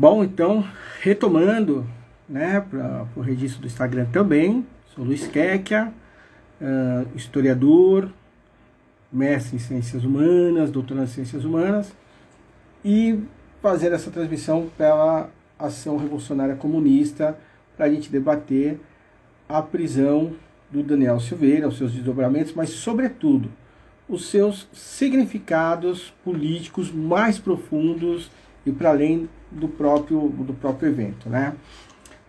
Bom, então, retomando, né, para o registro do Instagram também, sou Luiz Quequia, historiador, mestre em Ciências Humanas, doutorando em Ciências Humanas, e fazer essa transmissão pela Ação Revolucionária Comunista para a gente debater a prisão do Daniel Silveira, os seus desdobramentos, mas, sobretudo, os seus significados políticos mais profundos e para além do próprio evento, né?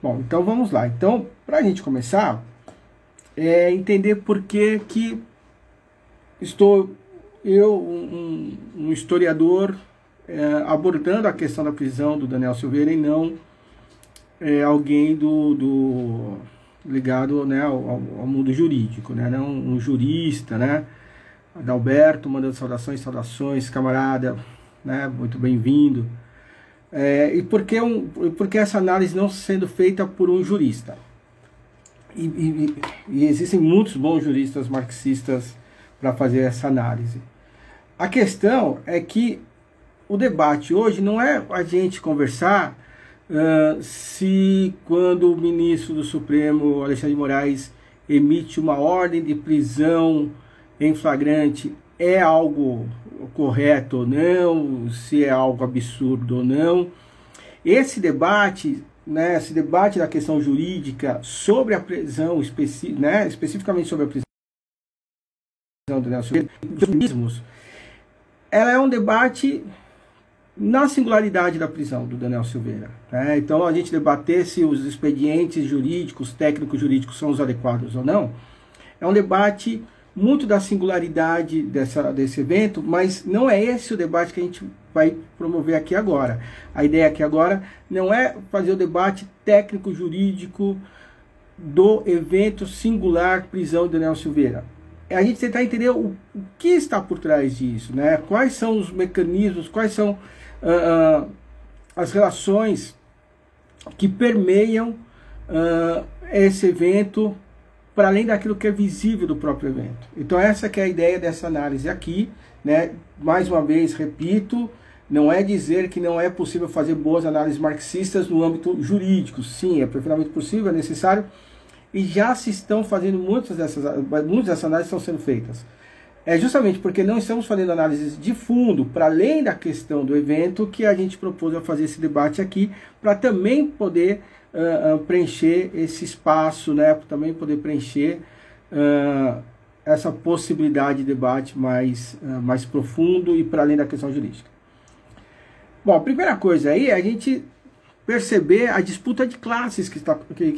Bom, então vamos lá. Então, para a gente começar, entender por que estou eu, um historiador, abordando a questão da prisão do Daniel Silveira e não alguém ligado, né, ao mundo jurídico, né? Não um jurista, né? Adalberto mandando saudações, camarada, né? Muito bem-vindo. E por que essa análise não sendo feita por um jurista? E existem muitos bons juristas marxistas para fazer essa análise. A questão é que o debate hoje não é a gente conversar se quando o ministro do Supremo, Alexandre de Moraes, emite uma ordem de prisão em flagrante, é algo correto ou não, se é algo absurdo ou não. Esse debate, né, esse debate da questão jurídica sobre a prisão, né, especificamente sobre a prisão do Daniel Silveira, ela é um debate na singularidade da prisão do Daniel Silveira, né? Então, a gente debater se os expedientes jurídicos, técnicos jurídicos são os adequados ou não, é um debate muito da singularidade desse evento, mas não é esse o debate que a gente vai promover aqui agora. A ideia aqui agora não é fazer o debate técnico-jurídico do evento singular prisão de Daniel Silveira. É a gente tentar entender o que está por trás disso, né? Quais são os mecanismos, quais são as relações que permeiam esse evento, para além daquilo que é visível do próprio evento. Então essa que é a ideia dessa análise aqui, né? Mais uma vez, repito, não é dizer que não é possível fazer boas análises marxistas no âmbito jurídico. Sim, é perfeitamente possível, é necessário, e já se estão fazendo muitas dessas análises estão sendo feitas. É justamente porque não estamos fazendo análises de fundo, para além da questão do evento, que a gente propôs a fazer esse debate aqui, para também poder preencher esse espaço, né? Também poder preencher essa possibilidade de debate mais profundo e para além da questão jurídica. Bom, a primeira coisa aí é a gente perceber a disputa de classes que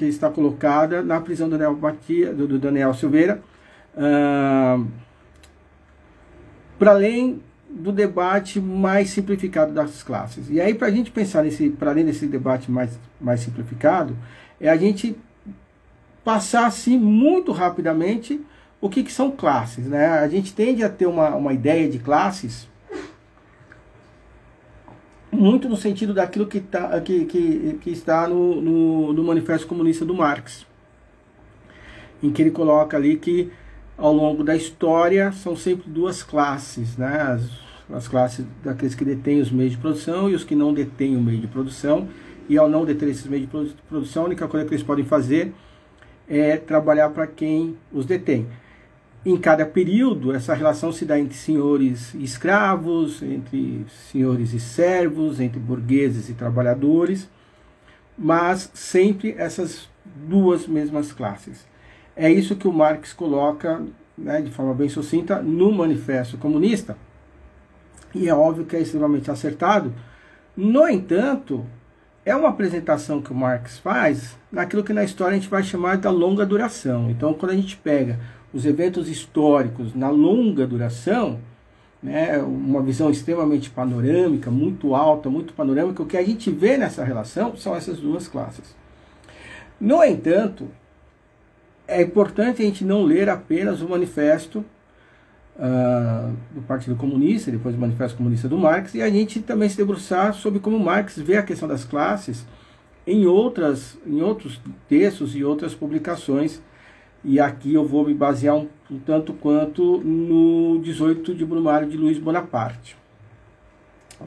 está colocada na prisão do Daniel Silveira, para além do debate mais simplificado das classes. E aí, para a gente pensar para além desse debate mais simplificado, é a gente passar assim muito rapidamente o que são classes, né? A gente tende a ter uma ideia de classes muito no sentido daquilo que está no Manifesto Comunista do Marx, em que ele coloca ali que ao longo da história são sempre duas classes, né? As classes daqueles que detêm os meios de produção e os que não detêm o meio de produção, e ao não deter esses meios de produção, a única coisa que eles podem fazer é trabalhar para quem os detém. Em cada período, essa relação se dá entre senhores e escravos, entre senhores e servos, entre burgueses e trabalhadores, mas sempre essas duas mesmas classes. É isso que o Marx coloca, né, de forma bem sucinta no Manifesto Comunista, e é óbvio que é extremamente acertado. No entanto, é uma apresentação que o Marx faz naquilo que na história a gente vai chamar da longa duração. Então, quando a gente pega os eventos históricos na longa duração, né, uma visão extremamente panorâmica, muito alta, muito panorâmica, o que a gente vê nessa relação são essas duas classes. No entanto, é importante a gente não ler apenas o manifesto do Partido Comunista, depois do Manifesto Comunista do Marx, e a gente também se debruçar sobre como Marx vê a questão das classes em outros textos e outras publicações. E aqui eu vou me basear um tanto quanto no 18 de Brumário de Luiz Bonaparte.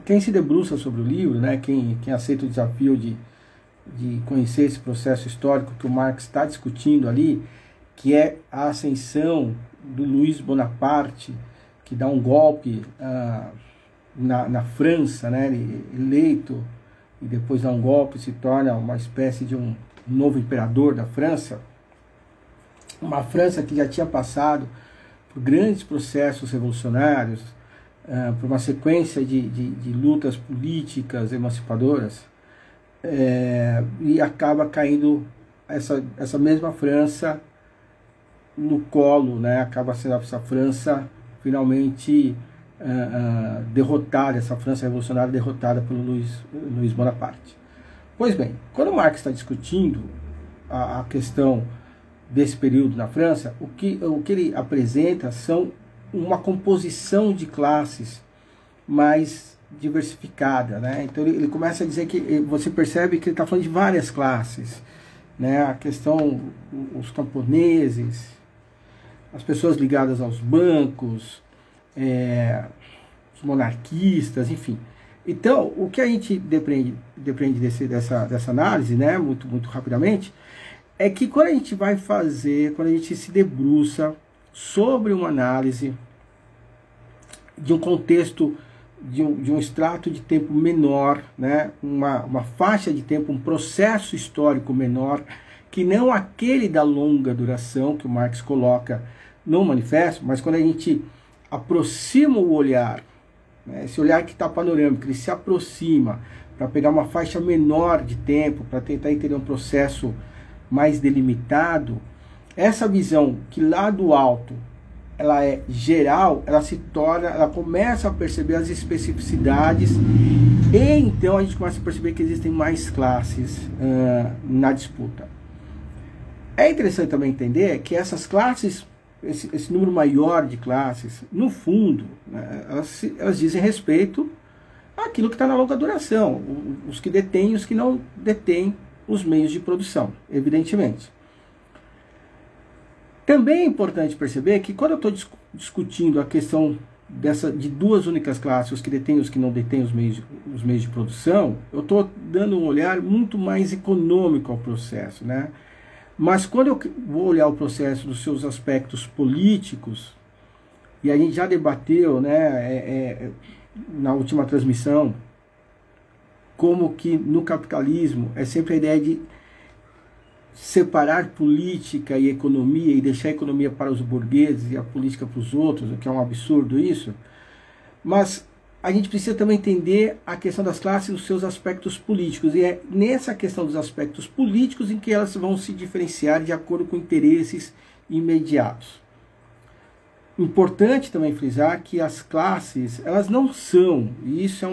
quem se debruça sobre o livro, né, quem aceita o desafio de conhecer esse processo histórico que o Marx está discutindo ali, que é a ascensão do Luiz Bonaparte, que dá um golpe na França, né, eleito, e depois dá um golpe, se torna uma espécie de um novo imperador da França, uma França que já tinha passado por grandes processos revolucionários, por uma sequência de lutas políticas emancipadoras, e acaba caindo essa mesma França no colo, né? Acaba sendo essa França finalmente derrotada, essa França revolucionária derrotada pelo Luiz Bonaparte. Pois bem, quando Marx está discutindo a questão desse período na França, o que ele apresenta são uma composição de classes mais diversificada, né? Então ele começa a dizer que você percebe que ele está falando de várias classes, né? A questão, os camponeses, as pessoas ligadas aos bancos, os monarquistas, enfim. Então, o que a gente depende dessa análise, né, muito rapidamente, é que quando a gente se debruça sobre uma análise de um contexto, de um extrato de tempo menor, né, uma faixa de tempo, um processo histórico menor, que não aquele da longa duração que o Marx coloca no manifesto, mas quando a gente aproxima o olhar, né, esse olhar que está panorâmico, ele se aproxima para pegar uma faixa menor de tempo, para tentar entender um processo mais delimitado, essa visão que lá do alto ela é geral, ela começa a perceber as especificidades, e então a gente começa a perceber que existem mais classes na disputa. É interessante também entender que essas classes, esse número maior de classes, no fundo, né, elas dizem respeito àquilo que está na longa duração, os que detêm e os que não detêm os meios de produção, evidentemente. Também é importante perceber que quando eu estou discutindo a questão de duas únicas classes, os que detêm e os que não detêm os meios de produção, eu estou dando um olhar muito mais econômico ao processo, né? Mas quando eu vou olhar o processo dos seus aspectos políticos, e a gente já debateu, né, na última transmissão, como que no capitalismo é sempre a ideia de separar política e economia e deixar a economia para os burgueses e a política para os outros, o que é um absurdo isso. Mas a gente precisa também entender a questão das classes e os seus aspectos políticos. E é nessa questão dos aspectos políticos em que elas vão se diferenciar de acordo com interesses imediatos. Importante também frisar que as classes, elas não são, e isso é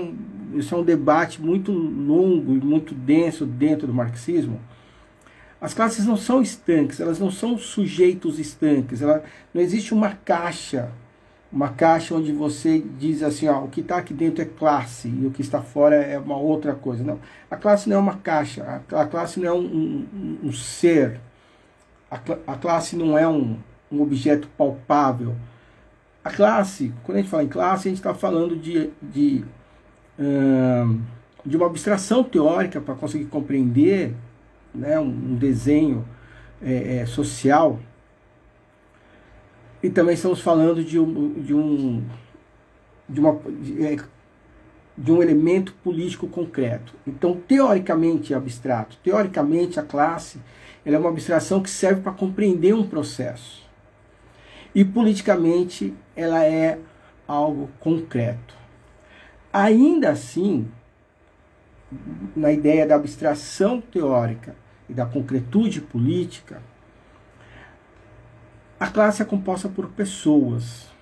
um debate muito longo e muito denso dentro do marxismo, as classes não são estanques, elas não são sujeitos estanques, não existe uma caixa onde você diz assim, ó, o que está aqui dentro é classe e o que está fora é uma outra coisa. Não, a classe não é uma caixa, a classe não é um ser, a classe não é um objeto palpável. A classe, quando a gente fala em classe, a gente está falando de uma abstração teórica para conseguir compreender, né, um desenho social, e também estamos falando de um elemento político concreto. Então, teoricamente abstrato, teoricamente a classe ela é uma abstração que serve para compreender um processo, e politicamente ela é algo concreto. Ainda assim, na ideia da abstração teórica e da concretude política, a classe é composta por pessoas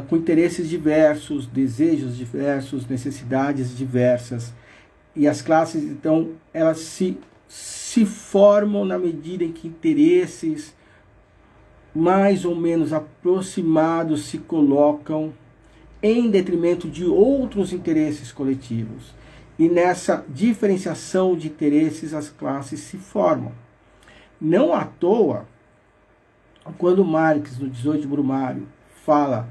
com interesses diversos, desejos diversos, necessidades diversas, e as classes, então, elas se formam na medida em que interesses mais ou menos aproximados se colocam em detrimento de outros interesses coletivos. E nessa diferenciação de interesses, as classes se formam. Não à toa, quando Marx, no 18 de Brumário, fala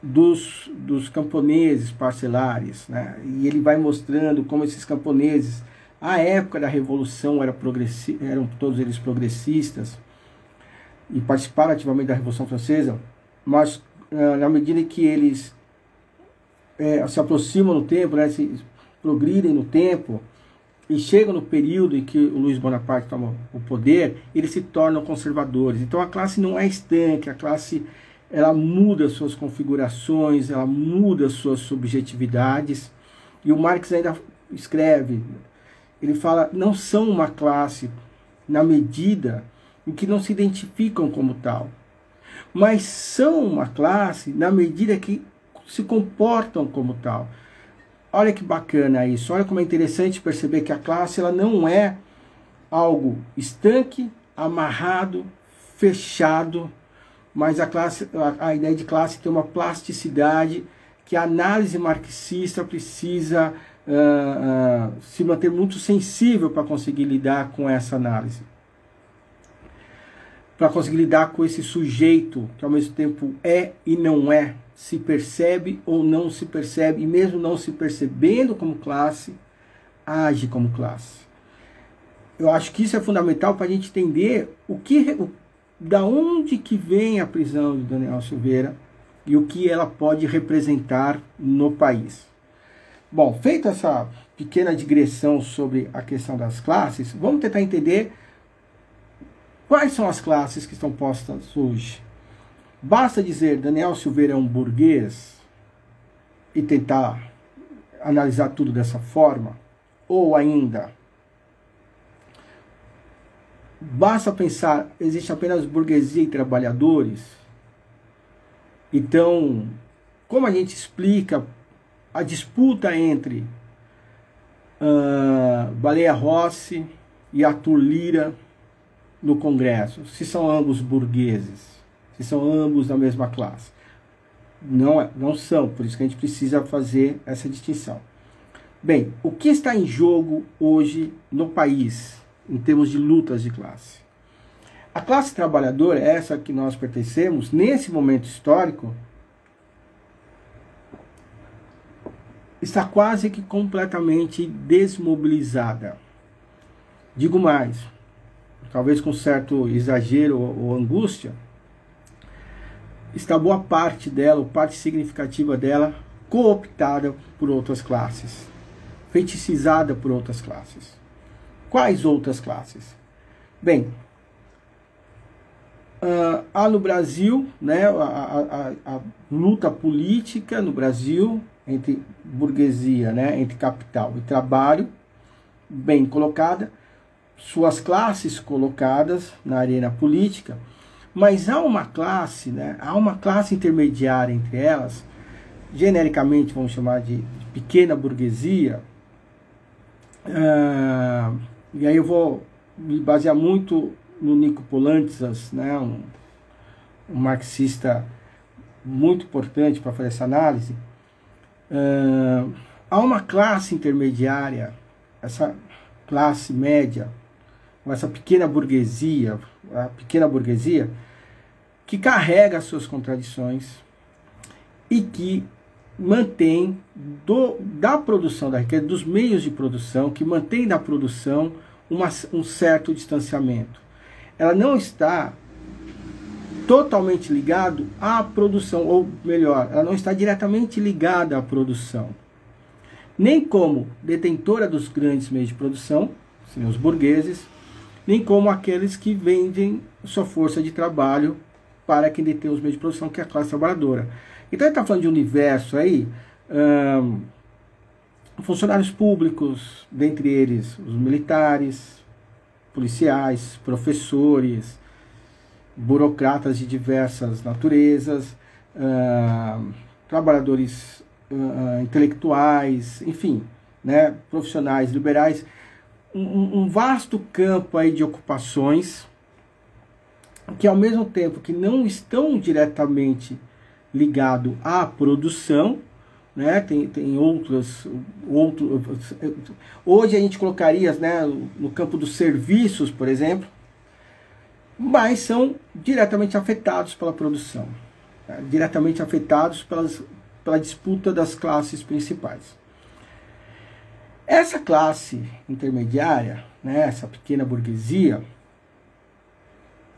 dos camponeses parcelares, né? E ele vai mostrando como esses camponeses, à época da Revolução, eram todos eles progressistas e participaram ativamente da Revolução Francesa, mas na medida que eles se aproximam no tempo, né, se progridem no tempo, e chegam no período em que o Luiz Bonaparte toma o poder, eles se tornam conservadores. Então a classe não é estanque, a classe ela muda suas configurações, ela muda suas subjetividades. E o Marx ainda escreve, ele fala, não são uma classe na medida em que não se identificam como tal, mas são uma classe na medida que se comportam como tal. Olha que bacana isso, olha como é interessante perceber que a classe ela não é algo estanque, amarrado, fechado, mas a ideia de classe tem uma plasticidade que a análise marxista precisa se manter muito sensível para conseguir lidar com essa análise. Para conseguir lidar com esse sujeito que ao mesmo tempo é e não é, se percebe ou não se percebe, e mesmo não se percebendo como classe, age como classe. Eu acho que isso é fundamental para a gente entender da onde que vem a prisão de Daniel Silveira e o que ela pode representar no país. Bom, feita essa pequena digressão sobre a questão das classes, vamos tentar entender quais são as classes que estão postas hoje. Basta dizer Daniel Silveira é um burguês e tentar analisar tudo dessa forma? Ou ainda, basta pensar, existe apenas burguesia e trabalhadores? Então, como a gente explica a disputa entre Baleia Rossi e Arthur Lira no Congresso? Se são ambos burgueses? Se são ambos da mesma classe? Não são, por isso que a gente precisa fazer essa distinção. Bem, o que está em jogo hoje no país, em termos de lutas de classe? A classe trabalhadora, essa que nós pertencemos, nesse momento histórico, está quase que completamente desmobilizada. Digo mais, talvez com certo exagero ou angústia, está boa parte dela, ou parte significativa dela, cooptada por outras classes, feticizada por outras classes. Quais outras classes? Bem, há no Brasil, né, a luta política no Brasil entre burguesia, né, entre capital e trabalho, bem colocada, suas classes colocadas na arena política, mas há uma classe, né, há uma classe intermediária entre elas, genericamente vamos chamar de pequena burguesia, e aí eu vou me basear muito no Nico Polantzas, né, um marxista muito importante para fazer essa análise. Há uma classe intermediária, essa classe média, essa pequena burguesia, a pequena burguesia, que carrega as suas contradições e que mantém da produção da riqueza, dos meios de produção, que mantém da produção um certo distanciamento. Ela não está totalmente ligada à produção, ou melhor, ela não está diretamente ligada à produção, nem como detentora dos grandes meios de produção, os burgueses, nem como aqueles que vendem sua força de trabalho para quem detém os meios de produção, que é a classe trabalhadora. Então ele está falando de um universo aí, funcionários públicos, dentre eles os militares, policiais, professores, burocratas de diversas naturezas, trabalhadores intelectuais, enfim, né, profissionais liberais, um vasto campo aí de ocupações que, ao mesmo tempo que não estão diretamente ligados à produção, né, tem outros. Hoje a gente colocaria, né, no campo dos serviços, por exemplo, mas são diretamente afetados pela produção. diretamente afetados pela disputa das classes principais. Essa classe intermediária, né, essa pequena burguesia,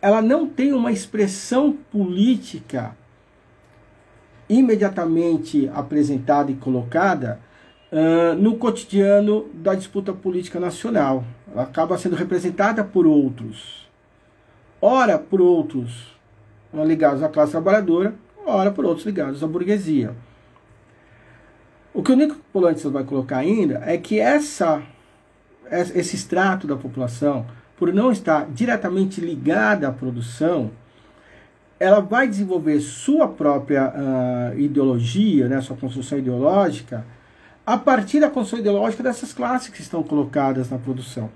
ela não tem uma expressão política imediatamente apresentada e colocada no cotidiano da disputa política nacional. Ela acaba sendo representada por outros. Ora por outros ligados à classe trabalhadora, ora por outros ligados à burguesia. O que o Nico Polantzas vai colocar ainda é que esse extrato da população, por não estar diretamente ligada à produção, ela vai desenvolver sua própria ideologia, né, sua construção ideológica, a partir da construção ideológica dessas classes que estão colocadas na produção.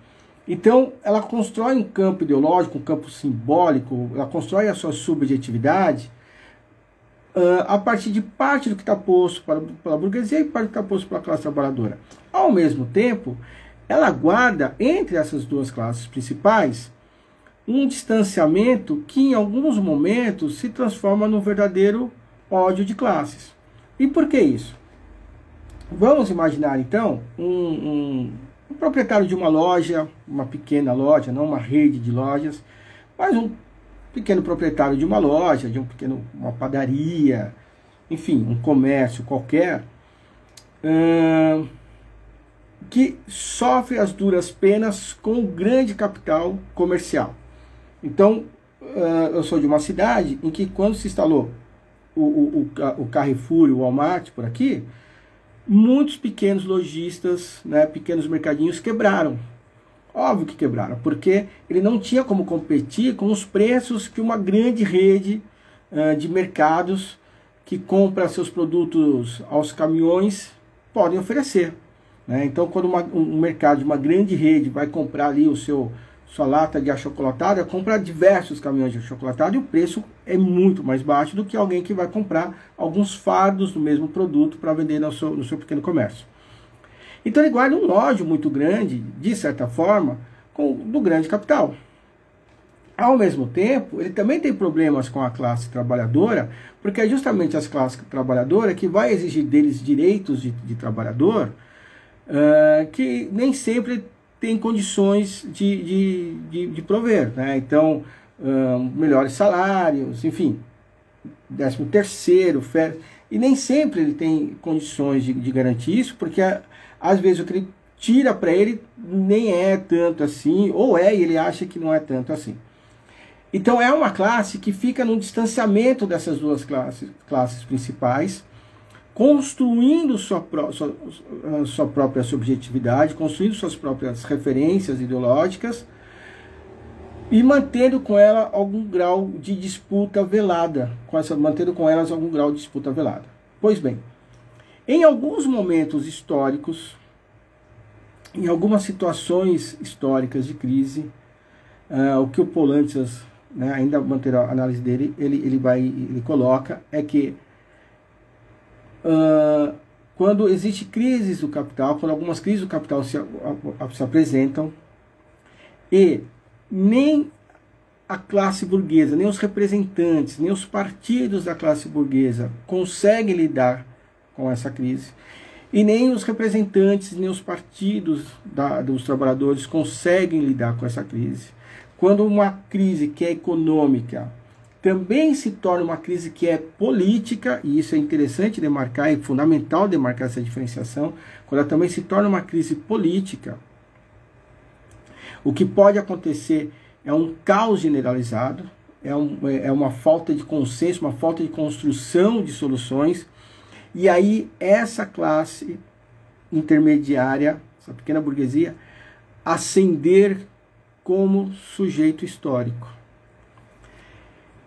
Então, ela constrói um campo ideológico, um campo simbólico, ela constrói a sua subjetividade a partir de parte do que está posto pela burguesia e parte do que está posto pela classe trabalhadora. Ao mesmo tempo, ela guarda entre essas duas classes principais um distanciamento que em alguns momentos se transforma num verdadeiro ódio de classes. E por que isso? Vamos imaginar então um proprietário de uma loja, uma pequena loja, não uma rede de lojas, mas um pequeno proprietário de uma loja, uma padaria, enfim, um comércio qualquer, que sofre as duras penas com o grande capital comercial. Então, eu sou de uma cidade em que quando se instalou o Carrefour e o Walmart por aqui, muitos pequenos lojistas, né, pequenos mercadinhos quebraram. Óbvio que quebraram, porque ele não tinha como competir com os preços que uma grande rede de mercados que compra seus produtos aos caminhões podem oferecer. Né? Então, quando um mercado de uma grande rede vai comprar ali sua lata de achocolatado, compra diversos caminhões de achocolatado e o preço é muito mais baixo do que alguém que vai comprar alguns fardos do mesmo produto para vender no seu pequeno comércio. Então ele guarda um ódio muito grande, de certa forma, do grande capital. Ao mesmo tempo, ele também tem problemas com a classe trabalhadora, porque é justamente as classes trabalhadoras que vai exigir deles direitos de trabalhador, que nem sempre tem condições de prover, né? Então, melhores salários, enfim, 13º, férias, e nem sempre ele tem condições de garantir isso, porque às vezes o que ele tira para ele nem é tanto assim, ou e ele acha que não é tanto assim. Então é uma classe que fica num distanciamento dessas duas classes principais, construindo sua própria subjetividade, construindo suas próprias referências ideológicas e mantendo com ela algum grau de disputa velada, mantendo com elas algum grau de disputa velada. Pois bem, em alguns momentos históricos, em algumas situações históricas de crise, o que o Polantzas, né, ainda mantendo a análise dele, ele coloca é que quando existe crises do capital, quando algumas crises do capital se apresentam, e nem a classe burguesa, nem os representantes, nem os partidos da classe burguesa conseguem lidar com essa crise, e nem os representantes, nem os partidos dos trabalhadores conseguem lidar com essa crise. Quando uma crise que é econômica também se torna uma crise que é política, e isso é interessante demarcar, é fundamental demarcar essa diferenciação, quando ela também se torna uma crise política, o que pode acontecer é um caos generalizado, é uma falta de consenso, uma falta de construção de soluções, e aí essa classe intermediária, essa pequena burguesia, ascender como sujeito histórico.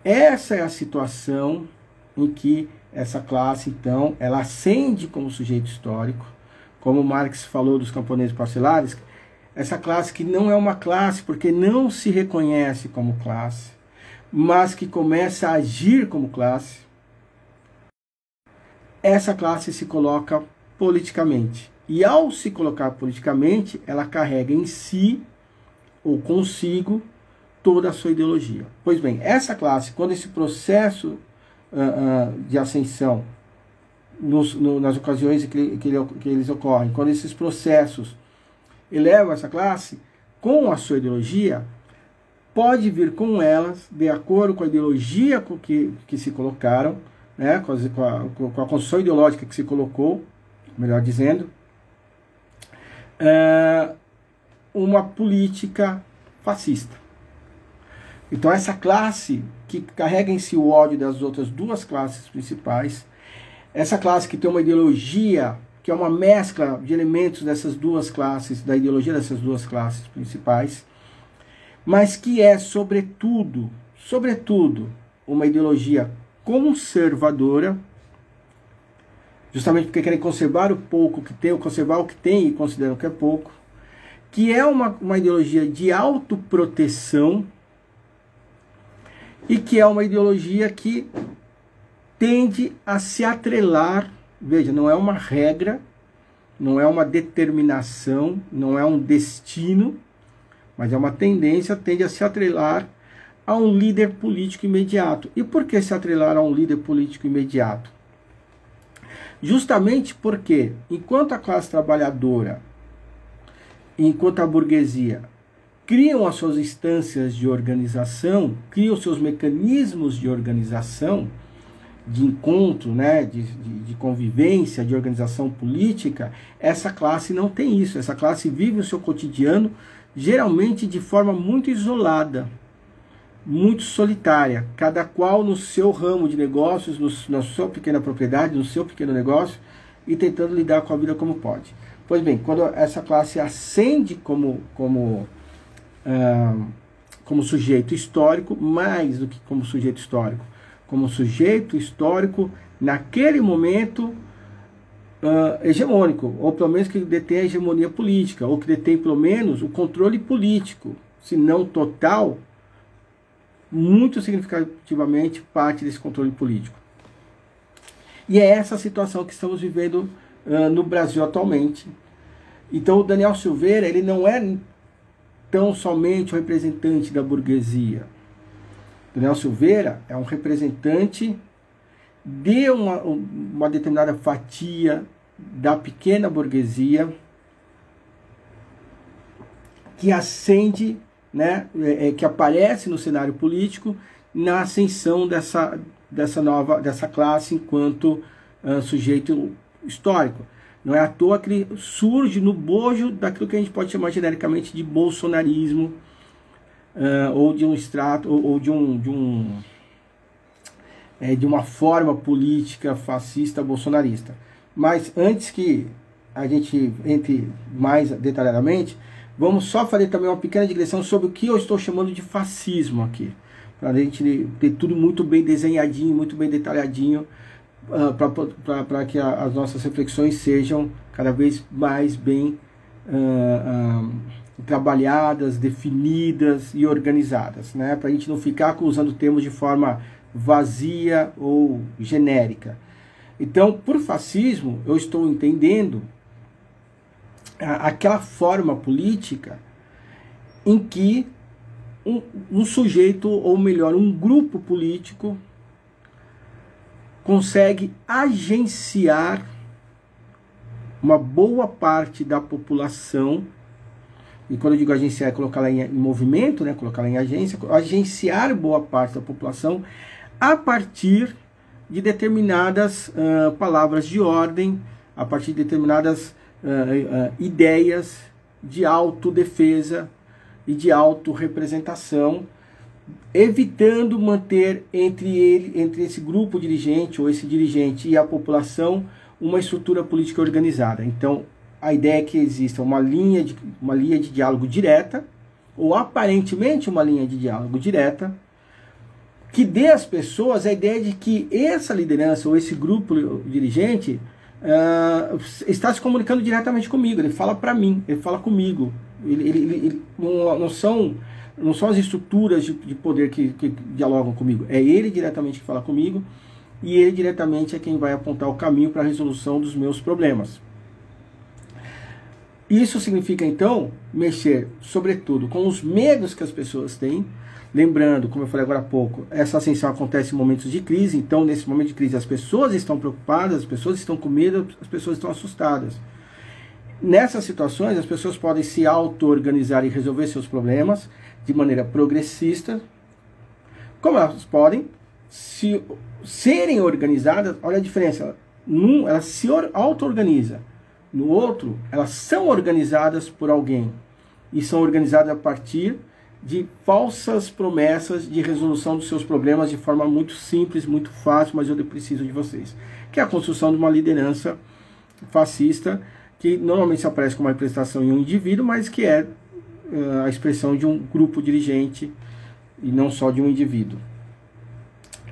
Essa é a situação em que essa classe, então, ela ascende como sujeito histórico, como Marx falou dos camponeses parcelares, essa classe que não é uma classe porque não se reconhece como classe, mas que começa a agir como classe. Essa classe se coloca politicamente. E ao se colocar politicamente, ela carrega em si, ou consigo, toda a sua ideologia. Pois bem, essa classe, quando esse processo de ascensão nas ocasiões que eles ocorrem, quando esses processos elevam essa classe, com a sua ideologia, pode vir com elas, de acordo com a ideologia que se colocaram, né, com a construção ideológica que se colocou, melhor dizendo, uma política fascista. Então essa classe que carrega em si o ódio das outras duas classes principais, essa classe que tem uma ideologia que é uma mescla de elementos dessas duas classes, da ideologia dessas duas classes principais, mas que é, sobretudo, uma ideologia conservadora, justamente porque querem conservar o pouco que tem, ou conservar o que tem e consideram que é pouco, que é uma ideologia de autoproteção e que é uma ideologia que tende a se atrelar, veja, não é uma regra, não é uma determinação, não é um destino, mas é uma tendência, tende a se atrelar a um líder político imediato. E por que se atrelar a um líder político imediato? Justamente porque, enquanto a classe trabalhadora, enquanto a burguesia criam as suas instâncias de organização, criam seus mecanismos de organização, de encontro, né, de convivência, de organização política, essa classe não tem isso. Essa classe vive o seu cotidiano, geralmente de forma muito isolada, muito solitária, cada qual no seu ramo de negócios, na sua pequena propriedade, no seu pequeno negócio, e tentando lidar com a vida como pode. Pois bem, quando essa classe ascende como sujeito histórico, mais do que como sujeito histórico, como sujeito histórico naquele momento hegemônico, ou pelo menos que detém a hegemonia política, ou que detém pelo menos o controle político, se não total, muito significativamente parte desse controle político. E é essa situação que estamos vivendo no Brasil atualmente. Então o Daniel Silveira, ele não é tão somente o representante da burguesia. Daniel Silveira é um representante de uma determinada fatia da pequena burguesia que ascende, né, que aparece no cenário político na ascensão dessa classe enquanto sujeito histórico. Não é à toa que ele surge no bojo daquilo que a gente pode chamar genericamente de bolsonarismo, ou de um extrato, ou de uma forma política fascista bolsonarista. Mas antes que a gente entre mais detalhadamente, vamos só fazer também uma pequena digressão sobre o que eu estou chamando de fascismo aqui, para a gente ter tudo muito bem desenhadinho, muito bem detalhadinho, para que as nossas reflexões sejam cada vez mais bem trabalhadas, definidas e organizadas, né? Para a gente não ficar usando termos de forma vazia ou genérica. Então, por fascismo, eu estou entendendo aquela forma política em que um sujeito, ou melhor, um grupo político consegue agenciar uma boa parte da população, e quando eu digo agenciar é colocá-la em movimento, né, colocá-la em agência, agenciar boa parte da população a partir de determinadas palavras de ordem, a partir de determinadas ideias de autodefesa e de autorrepresentação, evitando manter entre esse grupo dirigente, ou esse dirigente e a população, uma estrutura política organizada. Então, a ideia é que exista uma linha de diálogo direta, ou aparentemente uma linha de diálogo direta, que dê às pessoas a ideia de que essa liderança, ou esse grupo dirigente, está se comunicando diretamente comigo. Ele fala para mim, ele fala comigo. Ele não são as estruturas de poder que dialogam comigo. É ele diretamente que fala comigo, e ele diretamente é quem vai apontar o caminho para a resolução dos meus problemas. Isso significa, então, mexer, sobretudo, com os medos que as pessoas têm. Lembrando, como eu falei agora há pouco, essa ascensão acontece em momentos de crise. Então, nesse momento de crise, as pessoas estão preocupadas, as pessoas estão com medo, as pessoas estão assustadas. Nessas situações, as pessoas podem se auto-organizar e resolver seus problemas de maneira progressista, como elas podem serem organizadas. Olha a diferença. Num, elas se auto-organizam. No outro, elas são organizadas por alguém. E são organizadas a partir de falsas promessas de resolução dos seus problemas de forma muito simples, muito fácil, mas eu preciso de vocês. Que é a construção de uma liderança fascista, que normalmente se aparece como uma representação em um indivíduo, mas que é a expressão de um grupo dirigente e não só de um indivíduo.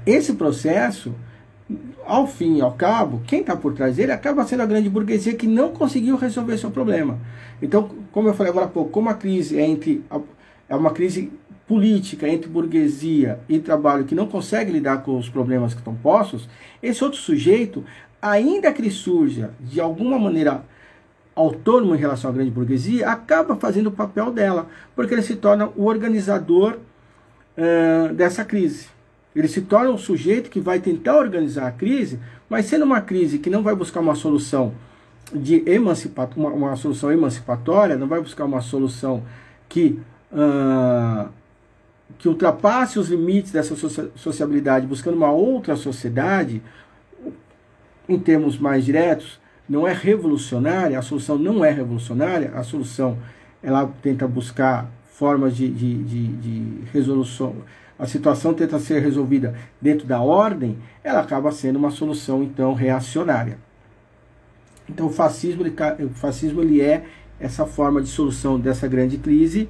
Esse processo, ao fim e ao cabo, quem está por trás dele acaba sendo a grande burguesia que não conseguiu resolver seu problema. Então, como eu falei agora há pouco, como a crise é uma crise política entre burguesia e trabalho que não consegue lidar com os problemas que estão postos, esse outro sujeito, ainda que ele surja de alguma maneira autônomo em relação à grande burguesia, acaba fazendo o papel dela, porque ele se torna o organizador dessa crise. Ele se torna um sujeito que vai tentar organizar a crise, mas sendo uma crise que não vai buscar uma solução uma solução emancipatória, não vai buscar uma solução que ultrapasse os limites dessa sociabilidade, buscando uma outra sociedade, em termos mais diretos, não é revolucionária, a solução não é revolucionária, a solução ela tenta buscar formas de resolução, a situação tenta ser resolvida dentro da ordem, ela acaba sendo uma solução, então, reacionária. Então, o fascismo ele é essa forma de solução dessa grande crise,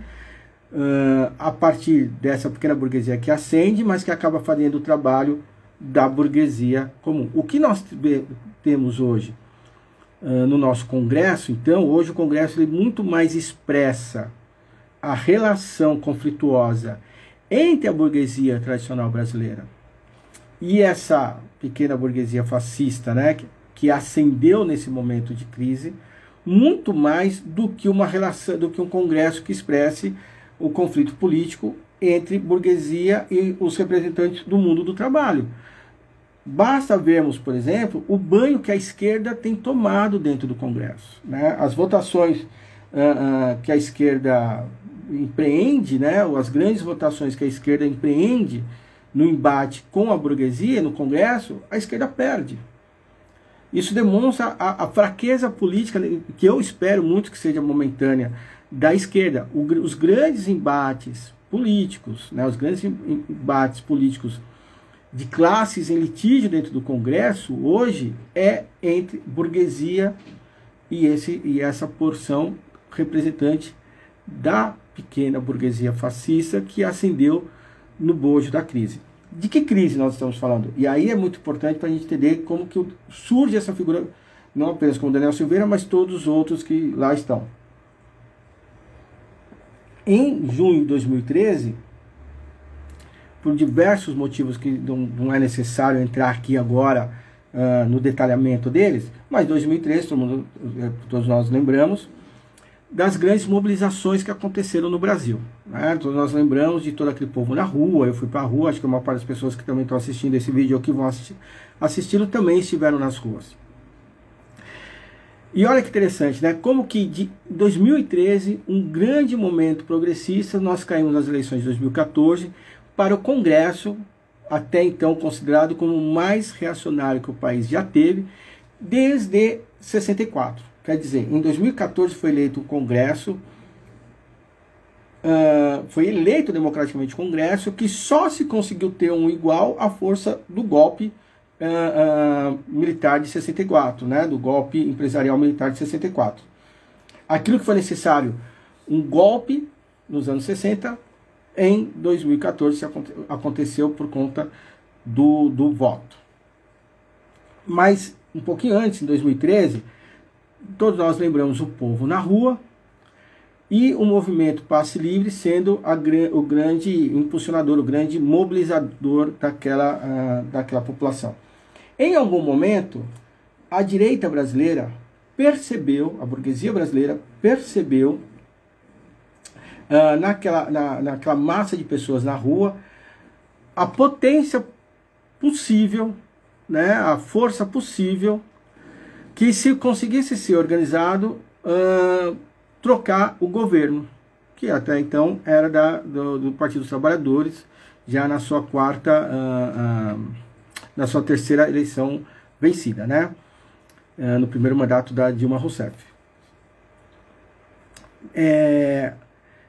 a partir dessa pequena burguesia que ascende, mas que acaba fazendo o trabalho da burguesia comum. O que nós temos hoje no nosso Congresso, então, hoje o Congresso ele muito mais expressa a relação conflituosa entre a burguesia tradicional brasileira e essa pequena burguesia fascista, né, que ascendeu nesse momento de crise, muito mais do que uma relação, do que um Congresso que expresse o conflito político entre burguesia e os representantes do mundo do trabalho. Basta vermos, por exemplo, o banho que a esquerda tem tomado dentro do Congresso, né? As votações que a esquerda empreende, né? As grandes votações que a esquerda empreende no embate com a burguesia no Congresso, a esquerda perde. Isso demonstra a fraqueza política, que eu espero muito que seja momentânea, da esquerda. Os grandes embates políticos, né? Os grandes embates políticos de classes em litígio dentro do Congresso, hoje, é entre burguesia e essa porção representante da pequena burguesia fascista que ascendeu no bojo da crise. De que crise nós estamos falando? E aí é muito importante para a gente entender como que surge essa figura, não apenas como Daniel Silveira, mas todos os outros que lá estão. Em junho de 2013, por diversos motivos que não é necessário entrar aqui agora no detalhamento deles, mas 2013, todos nós lembramos, das grandes mobilizações que aconteceram no Brasil, né? Todos nós lembramos de todo aquele povo na rua. Eu fui para a rua, acho que a maior parte das pessoas que também estão assistindo esse vídeo ou que vão assisti-lo também estiveram nas ruas. E olha que interessante, né? Como que de 2013, um grande momento progressista, nós caímos nas eleições de 2014 para o Congresso, até então considerado como o mais reacionário que o país já teve, desde 64. Quer dizer, em 2014 foi eleito o Congresso, foi eleito democraticamente o Congresso, que só se conseguiu ter um igual à força do golpe militar de 64, né, do golpe empresarial militar de 64. Aquilo que foi necessário, um golpe nos anos 60, em 2014 aconteceu por conta do voto. Mas um pouquinho antes, em 2013, todos nós lembramos o povo na rua e o movimento Passe Livre sendo o grande impulsionador, o grande mobilizador daquela população. Em algum momento, a direita brasileira percebeu, a burguesia brasileira percebeu naquela massa de pessoas na rua a potência possível, né, a força possível que, se conseguisse ser organizado, trocar o governo, que até então era do Partido dos Trabalhadores, já na sua na sua terceira eleição vencida, né, no primeiro mandato da Dilma Rousseff.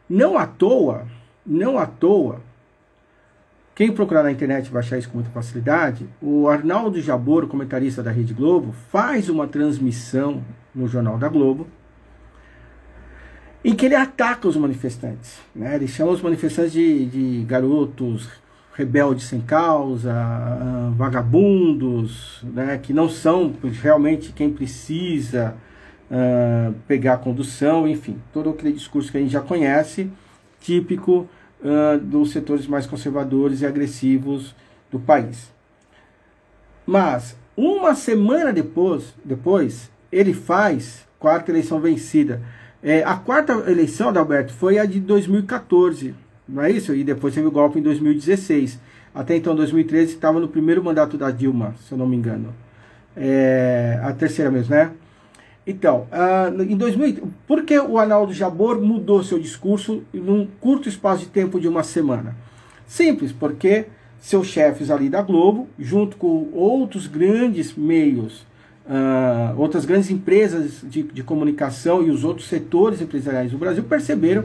Não à toa, quem procurar na internet vai achar isso com muita facilidade, o Arnaldo Jabor, comentarista da Rede Globo, faz uma transmissão no Jornal da Globo, em que ele ataca os manifestantes, né? Ele chama os manifestantes de garotos rebeldes sem causa, vagabundos, né? Que não são realmente quem precisa pegar a condução, enfim, todo aquele discurso que a gente já conhece, típico dos setores mais conservadores e agressivos do país. Mas, uma semana depois ele faz quarta eleição vencida. A quarta eleição, Adalberto, foi a de 2014, não é isso? E depois teve o golpe em 2016. Até então, 2013, estava no primeiro mandato da Dilma, se eu não me engano. A terceira mesmo, né? Então, em 2000, por que o Arnaldo Jabor mudou seu discurso num curto espaço de tempo de uma semana? Simples, porque seus chefes ali da Globo, junto com outros grandes meios, outras grandes empresas de comunicação e os outros setores empresariais do Brasil, perceberam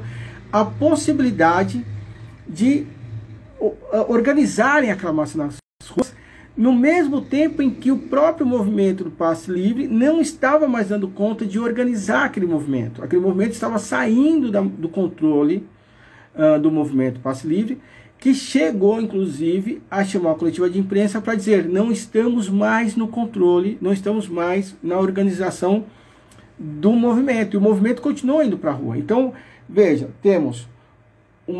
a possibilidade de organizarem aquela massa nas ruas, no mesmo tempo em que o próprio movimento do Passe Livre não estava mais dando conta de organizar aquele movimento. Aquele movimento estava saindo do controle do movimento Passe Livre, que chegou, inclusive, a chamar a coletiva de imprensa para dizer: não estamos mais no controle, não estamos mais na organização do movimento. E o movimento continuou indo para a rua. Então, veja, temos um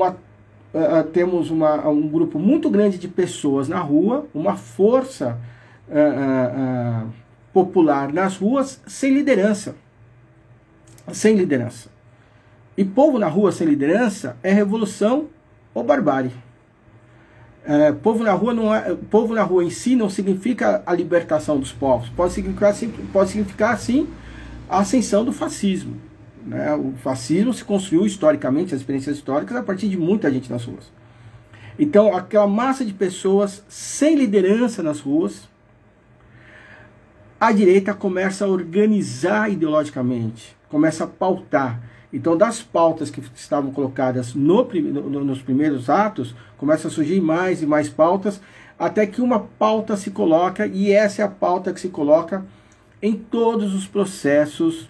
grupo muito grande de pessoas na rua, uma força popular nas ruas, sem liderança. Sem liderança. E povo na rua sem liderança é revolução ou barbárie. Povo na rua em si não significa a libertação dos povos. Pode significar sim, a ascensão do fascismo. Né? O fascismo se construiu historicamente, as experiências históricas, a partir de muita gente nas ruas. Então, aquela massa de pessoas sem liderança nas ruas, a direita começa a organizar ideologicamente, começa a pautar. Então, das pautas que estavam colocadas nos primeiros atos, começa a surgir mais e mais pautas, até que uma pauta se coloca, e essa é a pauta que se coloca em todos os processos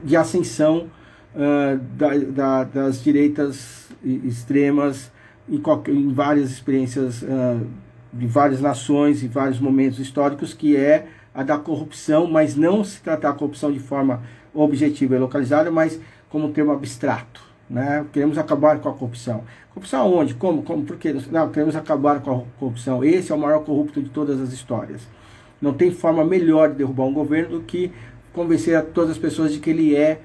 de ascensão das direitas extremas em várias experiências de várias nações e vários momentos históricos, que é a da corrupção, mas não se tratar a corrupção de forma objetiva e localizada, mas como um termo abstrato, né? Queremos acabar com a corrupção. Corrupção aonde? Como? Por quê? Não, queremos acabar com a corrupção. Esse é o maior corrupto de todas as histórias. Não tem forma melhor de derrubar um governo do que convencer a todas as pessoas de que ele é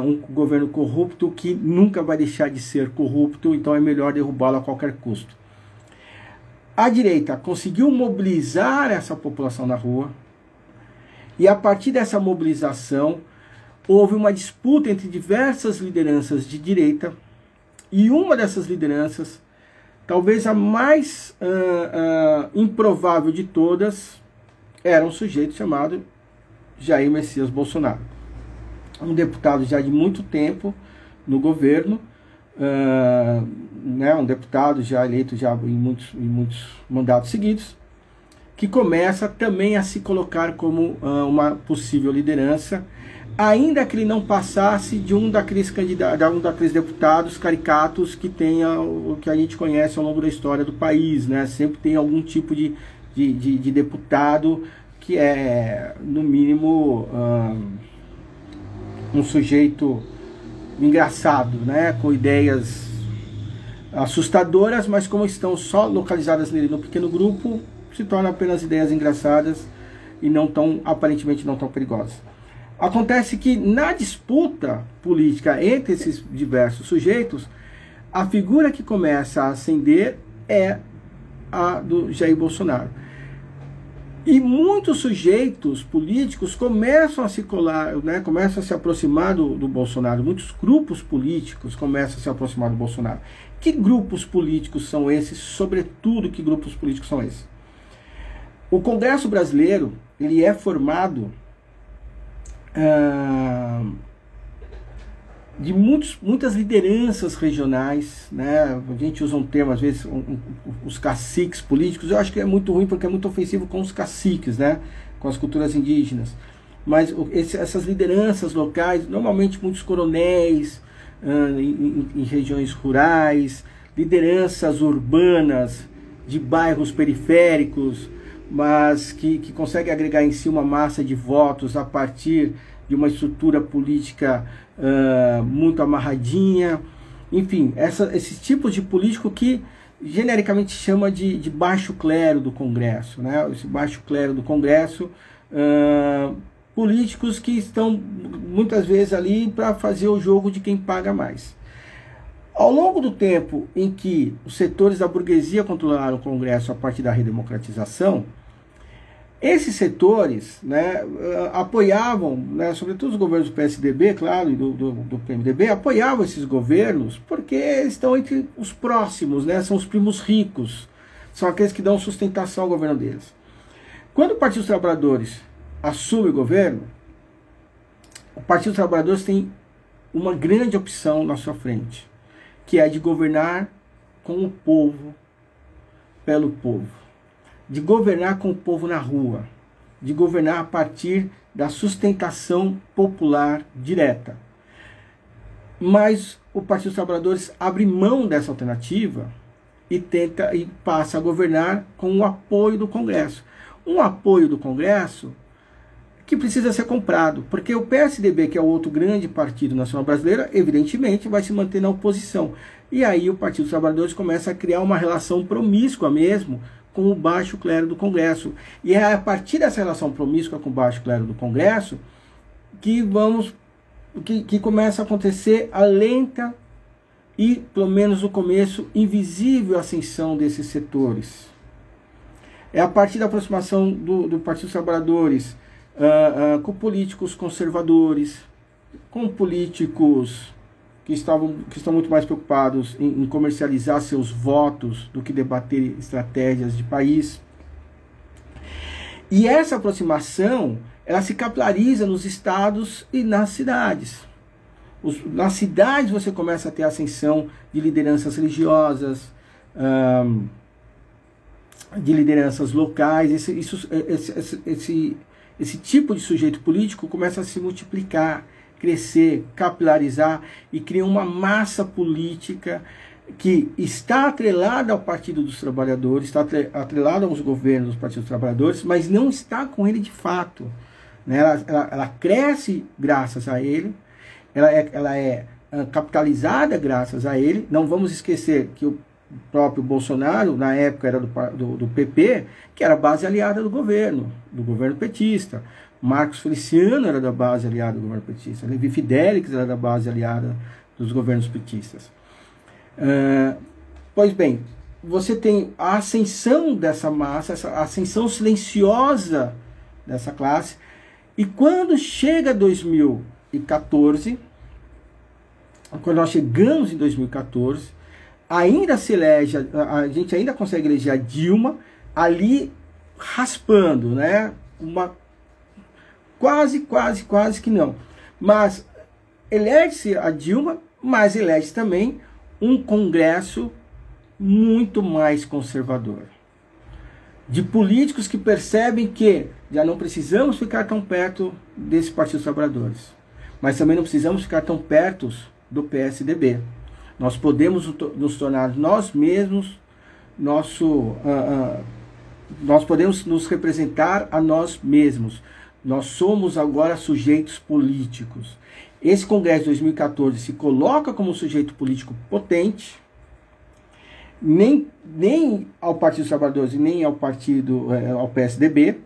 um governo corrupto, que nunca vai deixar de ser corrupto, então é melhor derrubá-lo a qualquer custo. A direita conseguiu mobilizar essa população na rua, e a partir dessa mobilização houve uma disputa entre diversas lideranças de direita, e uma dessas lideranças, talvez a mais improvável de todas, era um sujeito chamado Jair Messias Bolsonaro, um deputado já de muito tempo no governo, né, um deputado já eleito já em muitos mandatos seguidos, que começa também a se colocar como uma possível liderança, ainda que ele não passasse de um daqueles deputados caricatos que tenha o que a gente conhece ao longo da história do país, né? Sempre tem algum tipo de deputado que é, no mínimo, um sujeito engraçado, né? Com ideias assustadoras, mas como estão só localizadas nele no pequeno grupo, se tornam apenas ideias engraçadas e não tão, aparentemente não tão perigosas. Acontece que na disputa política entre esses diversos sujeitos, a figura que começa a ascender é a do Jair Bolsonaro. E muitos sujeitos políticos começam a se colar, né, começam a se aproximar do Bolsonaro. Muitos grupos políticos começam a se aproximar do Bolsonaro. Que grupos políticos são esses? Sobretudo, que grupos políticos são esses? O Congresso brasileiro, ele é formado de muitas lideranças regionais, né? A gente usa um termo, às vezes, os caciques políticos. Eu acho que é muito ruim porque é muito ofensivo com os caciques, né? Com as culturas indígenas. Mas essas lideranças locais, normalmente muitos coronéis em regiões rurais, lideranças urbanas de bairros periféricos, mas que conseguem agregar em si uma massa de votos a partir de uma estrutura política muito amarradinha. Enfim, esses tipos de político que genericamente chama de baixo clero do Congresso, né? Esse baixo clero do Congresso, políticos que estão muitas vezes ali para fazer o jogo de quem paga mais. Ao longo do tempo em que os setores da burguesia controlaram o Congresso a partir da redemocratização, esses setores, né, apoiavam, né, sobretudo os governos do PSDB, claro, e do PMDB, apoiavam esses governos porque eles estão entre os próximos, né, são os primos ricos, são aqueles que dão sustentação ao governo deles. Quando o Partido dos Trabalhadores assume o governo, o Partido dos Trabalhadores tem uma grande opção na sua frente, que é de governar com o povo, pelo povo, de governar com o povo na rua, de governar a partir da sustentação popular direta. Mas o Partido dos Trabalhadores abre mão dessa alternativa e passa a governar com o apoio do Congresso. Um apoio do Congresso que precisa ser comprado, porque o PSDB, que é o outro grande partido nacional brasileiro, evidentemente vai se manter na oposição. E aí o Partido dos Trabalhadores começa a criar uma relação promíscua mesmo com o baixo clero do Congresso. E é a partir dessa relação promíscua com o baixo clero do Congresso que começa a acontecer a lenta e, pelo menos no começo, invisível ascensão desses setores. É a partir da aproximação do Partido dos Trabalhadores com políticos conservadores, com políticos que estão muito mais preocupados em comercializar seus votos do que debater estratégias de país. E essa aproximação, ela se capilariza nos estados e nas cidades. Nas cidades você começa a ter a ascensão de lideranças religiosas, de lideranças locais. Esse tipo de sujeito político começa a se multiplicar, crescer, capilarizar e cria uma massa política que está atrelada ao Partido dos Trabalhadores, está atrelada aos governos dos Partidos dos Trabalhadores, mas não está com ele de fato, né? Ela cresce graças a ele, ela é capitalizada graças a ele. Não vamos esquecer que o próprio Bolsonaro, na época, era do PP, que era base aliada do governo petista. Marcos Feliciano era da base aliada do governo petista. Levi Fidelix era da base aliada dos governos petistas. Pois bem, você tem a ascensão dessa massa, essa ascensão silenciosa dessa classe, e quando chega 2014, quando nós chegamos em 2014, ainda se elege, a gente ainda consegue eleger a Dilma, ali raspando, né? Quase que não. Mas elege-se a Dilma, mas elege também um Congresso muito mais conservador. De políticos que percebem que já não precisamos ficar tão perto desse Partido dos Trabalhadores, mas também não precisamos ficar tão perto do PSDB. Nós podemos nos tornar nós mesmos, nós podemos nos representar a nós mesmos. Nós somos agora sujeitos políticos. Esse Congresso de 2014 se coloca como um sujeito político potente, nem ao Partido dos Trabalhadores e nem ao PSDB,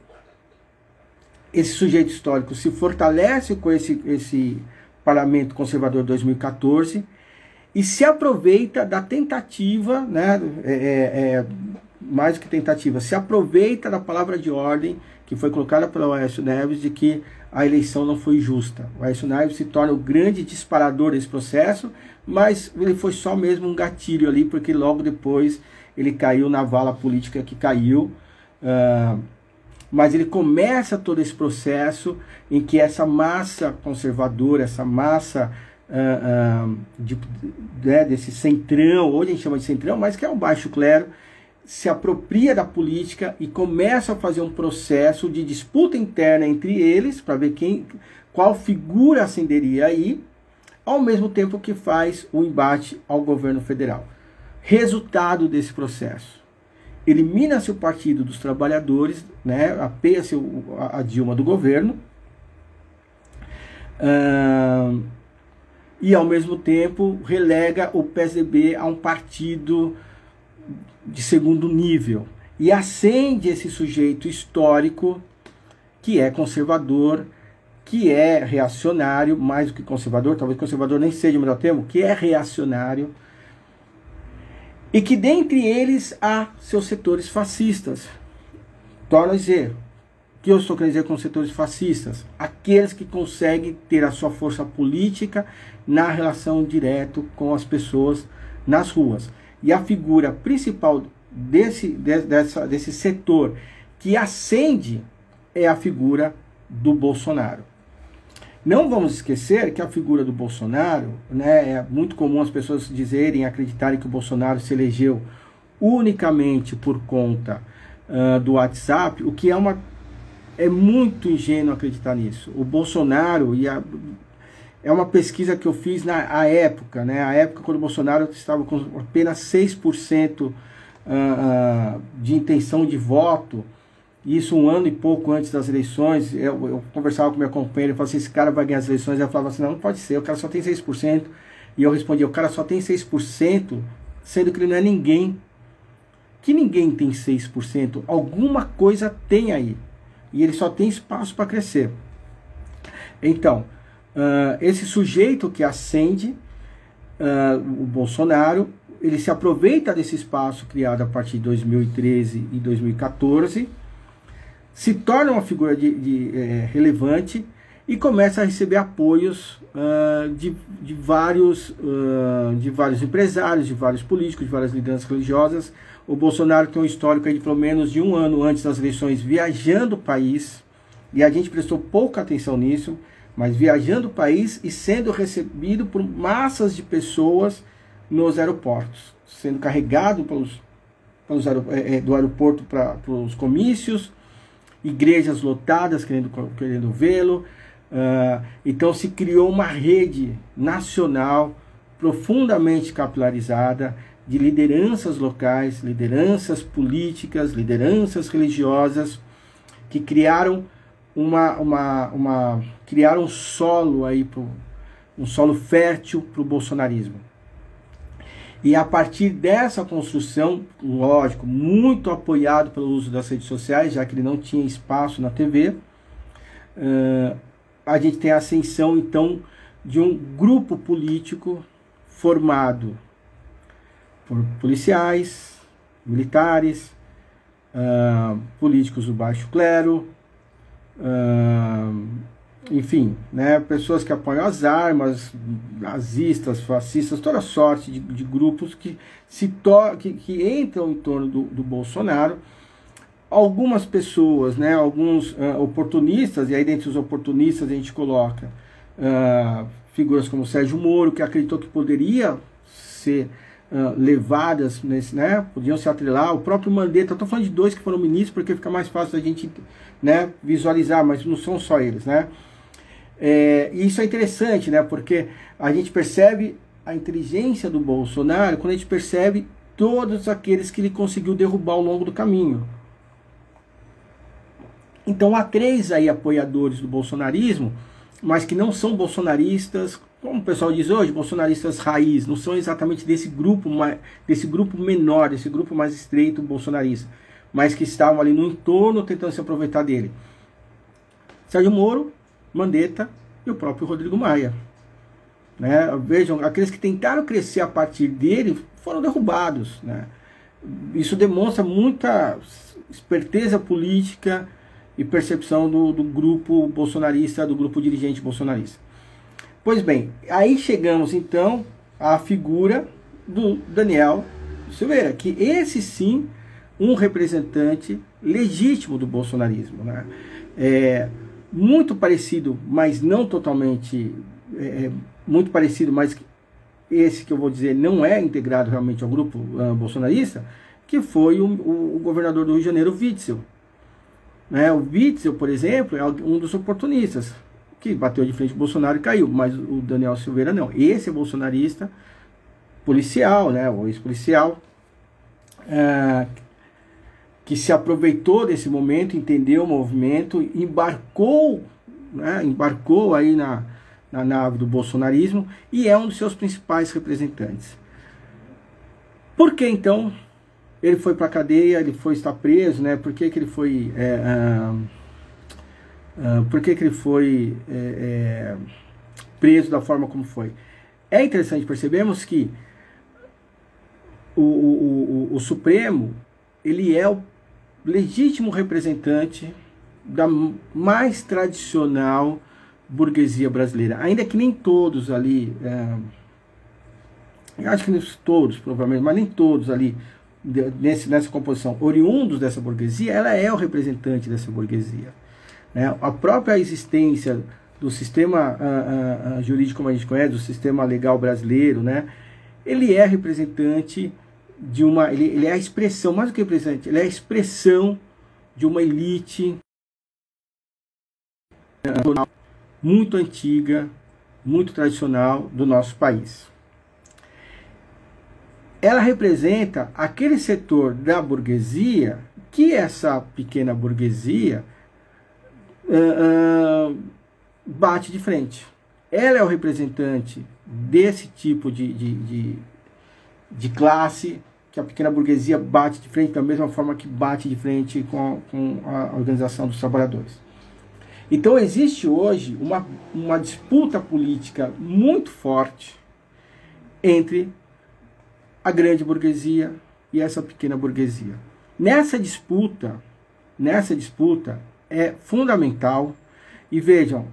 esse sujeito histórico se fortalece com esse parlamento conservador de 2014 e se aproveita da tentativa, né, mais do que tentativa, se aproveita da palavra de ordem que foi colocada pelo Aécio Neves de que a eleição não foi justa. O Aécio Neves se torna o grande disparador desse processo, mas ele foi só mesmo um gatilho ali, porque logo depois ele caiu na vala política que caiu. Mas ele começa todo esse processo em que essa massa conservadora, essa massa desse centrão, hoje a gente chama de centrão, mas que é um baixo clero, se apropria da política e começa a fazer um processo de disputa interna entre eles, para ver qual figura ascenderia aí, ao mesmo tempo que faz o embate ao governo federal. Resultado desse processo: elimina-se o Partido dos Trabalhadores, né, apeia-se a Dilma do governo, e ao mesmo tempo relega o PSDB a um partido de segundo nível, e acende esse sujeito histórico que é conservador, que é reacionário, mais do que conservador, talvez conservador nem seja o melhor termo, que é reacionário, e que dentre eles há seus setores fascistas. Torno a dizer, o que eu estou querendo dizer com setores fascistas? Aqueles que conseguem ter a sua força política na relação direta com as pessoas nas ruas. E a figura principal desse setor que ascende é a figura do Bolsonaro. Não vamos esquecer que a figura do Bolsonaro, né, é muito comum as pessoas acreditarem que o Bolsonaro se elegeu unicamente por conta do WhatsApp, o que é muito ingênuo acreditar nisso. O Bolsonaro, é uma pesquisa que eu fiz na época, né, a época quando o Bolsonaro estava com apenas 6% de intenção de voto. Isso um ano e pouco antes das eleições. Eu conversava com meu companheiro e falava assim: esse cara vai ganhar as eleições. Ele falava assim: não pode ser, o cara só tem 6%. E eu respondia: o cara só tem 6%, sendo que ele não é ninguém. Que ninguém tem 6%. Alguma coisa tem aí. E ele só tem espaço para crescer. Então, esse sujeito que ascende, o Bolsonaro, ele se aproveita desse espaço criado a partir de 2013 e 2014, se torna uma figura relevante e começa a receber apoios de vários empresários, de vários políticos, de várias lideranças religiosas. O Bolsonaro tem um histórico aí de pelo menos de um ano antes das eleições viajando o país, e a gente prestou pouca atenção nisso, mas viajando o país e sendo recebido por massas de pessoas nos aeroportos, sendo carregado do aeroporto para os comícios, igrejas lotadas querendo vê-lo. Então se criou uma rede nacional profundamente capilarizada de lideranças locais, lideranças políticas, lideranças religiosas, que criaram criaram um solo aí, um solo fértil para o bolsonarismo. E a partir dessa construção, lógico, muito apoiado pelo uso das redes sociais, já que ele não tinha espaço na TV, a gente tem a ascensão, então, de um grupo político formado por policiais, militares, políticos do baixo clero, enfim, né, pessoas que apoiam as armas, nazistas, fascistas, toda sorte de grupos que entram em torno do Bolsonaro. Algumas pessoas, né, alguns oportunistas, e aí dentre os oportunistas a gente coloca figuras como Sérgio Moro, que acreditou que poderia ser levadas nesse, né, podiam se atrelar, o próprio Mandetta. Eu estou falando de dois que foram ministros porque fica mais fácil da gente, né, visualizar, mas não são só eles, né? E isso é interessante, né, porque a gente percebe a inteligência do Bolsonaro quando a gente percebe todos aqueles que ele conseguiu derrubar ao longo do caminho. Então há três aí apoiadores do bolsonarismo, mas que não são bolsonaristas, como o pessoal diz hoje, bolsonaristas raiz, não são exatamente desse grupo menor, desse grupo mais estreito bolsonarista, mas que estavam ali no entorno tentando se aproveitar dele. Sérgio Moro, Mandetta e o próprio Rodrigo Maia. Né? Vejam, aqueles que tentaram crescer a partir dele foram derrubados. Né? Isso demonstra muita esperteza política e percepção do grupo bolsonarista, do grupo dirigente bolsonarista. Pois bem, aí chegamos então à figura do Daniel Silveira, que esse sim, um representante legítimo do bolsonarismo, né? Muito parecido, mas não totalmente, muito parecido, mas esse que eu vou dizer não é integrado realmente ao grupo bolsonarista, que foi o governador do Rio de Janeiro, Witzel. Né? O Witzel, por exemplo, é um dos oportunistas, que bateu de frente com o Bolsonaro e caiu, mas o Daniel Silveira não. Esse é bolsonarista policial, né? O ex-policial, que se aproveitou desse momento, entendeu o movimento, embarcou, né? Embarcou aí na nave do bolsonarismo e é um dos seus principais representantes. Por que então ele foi para a cadeia, ele está preso, né? Por que ele foi... por que ele foi preso da forma como foi? É interessante percebermos que o Supremo, ele é o legítimo representante da mais tradicional burguesia brasileira, ainda que nem todos ali, eu acho que nem todos, provavelmente, mas nem todos ali, nessa composição, oriundos dessa burguesia, ela é o representante dessa burguesia. Né? A própria existência do sistema jurídico como a gente conhece, do sistema legal brasileiro, né? Ele é representante de uma... Ele é a expressão, mais do que representante, ele é a expressão de uma elite muito antiga, muito tradicional do nosso país. Ela representa aquele setor da burguesia que essa pequena burguesia bate de frente. Ela é o representante desse tipo de classe que a pequena burguesia bate de frente da mesma forma que bate de frente com a organização dos trabalhadores. Então existe hoje uma disputa política muito forte entre a grande burguesia e essa pequena burguesia. Nessa disputa é fundamental, e vejam,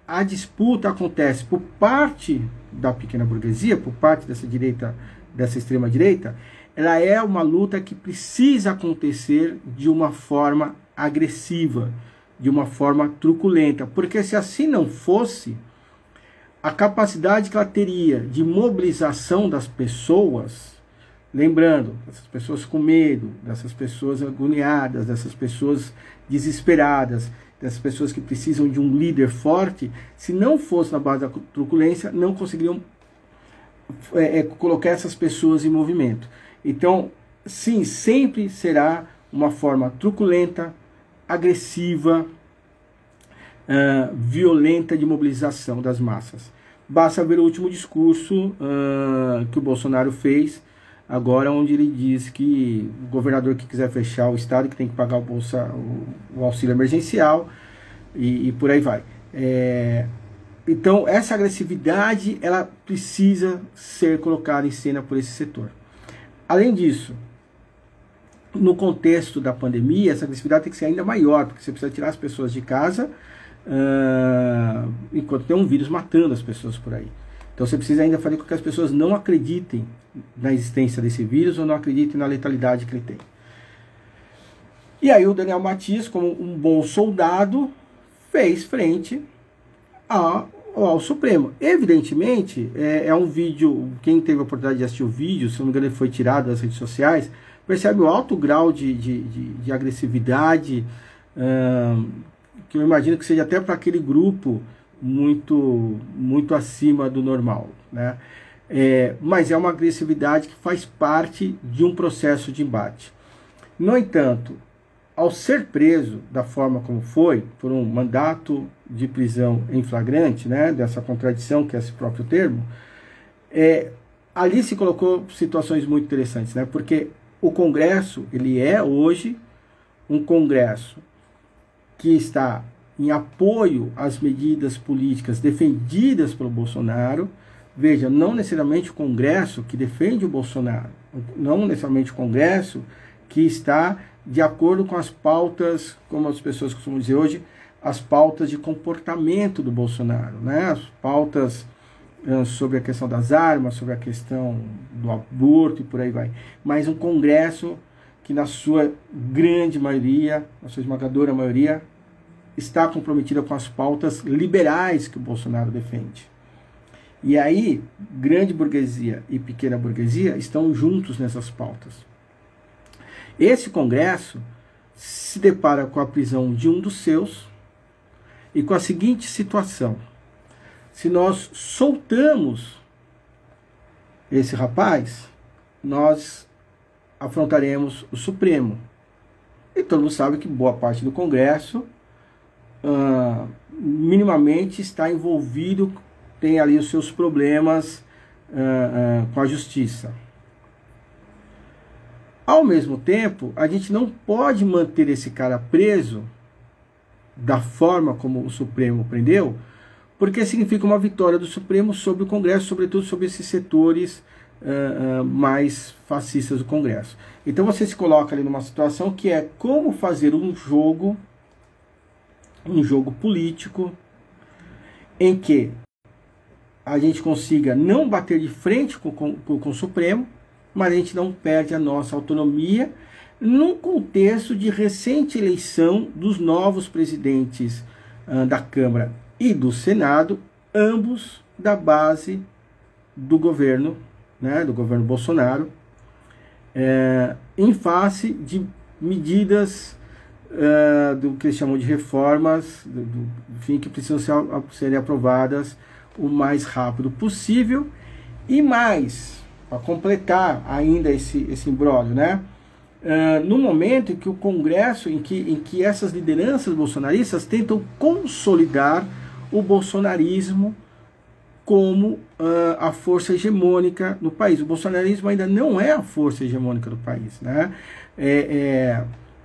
a disputa acontece por parte da pequena burguesia, por parte dessa direita, dessa extrema direita, ela é uma luta que precisa acontecer de uma forma agressiva, de uma forma truculenta, porque se assim não fosse, a capacidade que ela teria de mobilização das pessoas, lembrando, essas pessoas com medo, dessas pessoas agoniadas, dessas pessoas desesperadas, dessas pessoas que precisam de um líder forte, se não fosse na base da truculência, não conseguiriam colocar essas pessoas em movimento. Então, sim, sempre será uma forma truculenta, agressiva, violenta de mobilização das massas. Basta ver o último discurso que o Bolsonaro fez, agora onde ele diz que o governador que quiser fechar o estado, que tem que pagar o auxílio emergencial, e por aí vai. Então, essa agressividade, ela precisa ser colocada em cena por esse setor. Além disso, no contexto da pandemia, essa agressividade tem que ser ainda maior, porque você precisa tirar as pessoas de casa, enquanto tem um vírus matando as pessoas por aí. Então você precisa ainda fazer com que as pessoas não acreditem na existência desse vírus ou não acreditem na letalidade que ele tem. E aí o Daniel Matias, como um bom soldado, fez frente ao Supremo. Evidentemente, é um vídeo, quem teve a oportunidade de assistir o vídeo, se não me engano ele foi tirado das redes sociais, percebe o alto grau de agressividade, que eu imagino que seja até para aquele grupo muito acima do normal, né? Mas é uma agressividade que faz parte de um processo de embate. No entanto, ao ser preso da forma como foi, por um mandato de prisão em flagrante, né, dessa contradição que é esse próprio termo, ali se colocou situações muito interessantes, né, porque o Congresso, ele é hoje um Congresso que está em apoio às medidas políticas defendidas pelo Bolsonaro. Veja, não necessariamente o Congresso que defende o Bolsonaro, não necessariamente o Congresso que está de acordo com as pautas, como as pessoas costumam dizer hoje, as pautas de comportamento do Bolsonaro, né? As pautas sobre a questão das armas, sobre a questão do aborto e por aí vai. Mas um Congresso que na sua grande maioria, na sua esmagadora maioria, está comprometida com as pautas liberais que o Bolsonaro defende. E aí, grande burguesia e pequena burguesia estão juntos nessas pautas. Esse Congresso se depara com a prisão de um dos seus e com a seguinte situação: se nós soltamos esse rapaz, nós afrontaremos o Supremo. E todo mundo sabe que boa parte do Congresso minimamente está envolvido, tem ali os seus problemas com a justiça. Ao mesmo tempo, a gente não pode manter esse cara preso da forma como o Supremo prendeu, porque significa uma vitória do Supremo sobre o Congresso, sobretudo sobre esses setores mais fascistas do Congresso. Então você se coloca ali numa situação que é como fazer um jogo político em que a gente consiga não bater de frente com o Supremo, mas a gente não perde a nossa autonomia num contexto de recente eleição dos novos presidentes da Câmara e do Senado, ambos da base do governo, né, do governo Bolsonaro, em face de medidas do que eles chamam de reformas, enfim, que precisam serem aprovadas o mais rápido possível. E mais, para completar ainda esse imbróglio, né? No momento em que o Congresso, em que essas lideranças bolsonaristas tentam consolidar o bolsonarismo como a força hegemônica no país. O bolsonarismo ainda não é a força hegemônica do país, né?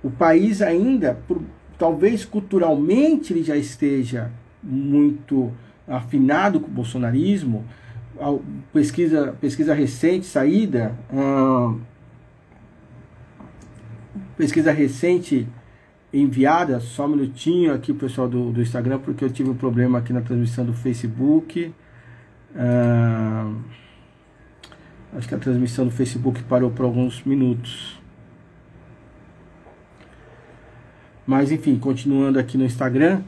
O país ainda, talvez culturalmente, ele já esteja muito afinado com o bolsonarismo. A pesquisa recente saída, pesquisa recente enviada, só um minutinho aqui, pessoal do Instagram, porque eu tive um problema aqui na transmissão do Facebook. Acho que a transmissão do Facebook parou por alguns minutos. Mas enfim, continuando aqui no Instagram.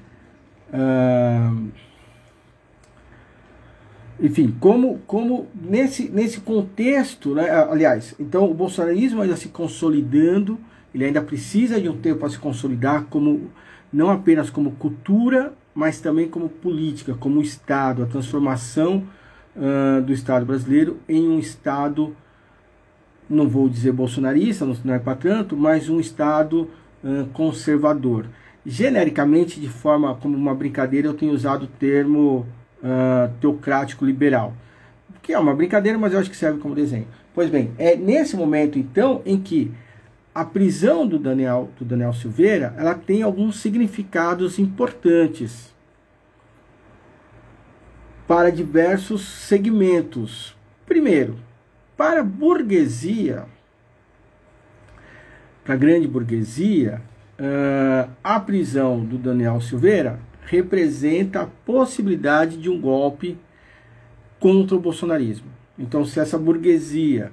Enfim, como nesse contexto, né, aliás, então o bolsonarismo ainda se consolidando, ele ainda precisa de um tempo para se consolidar, como, não apenas como cultura, mas também como política, como Estado, a transformação do Estado brasileiro em um Estado, não vou dizer bolsonarista, não é para tanto, mas um Estado conservador. Genericamente, de forma como uma brincadeira, eu tenho usado o termo teocrático liberal, que é uma brincadeira, mas eu acho que serve como desenho. Pois bem, é nesse momento então em que a prisão do Daniel Silveira, ela tem alguns significados importantes para diversos segmentos. Primeiro, para a burguesia, para a grande burguesia, a prisão do Daniel Silveira representa a possibilidade de um golpe contra o bolsonarismo. Então, se essa burguesia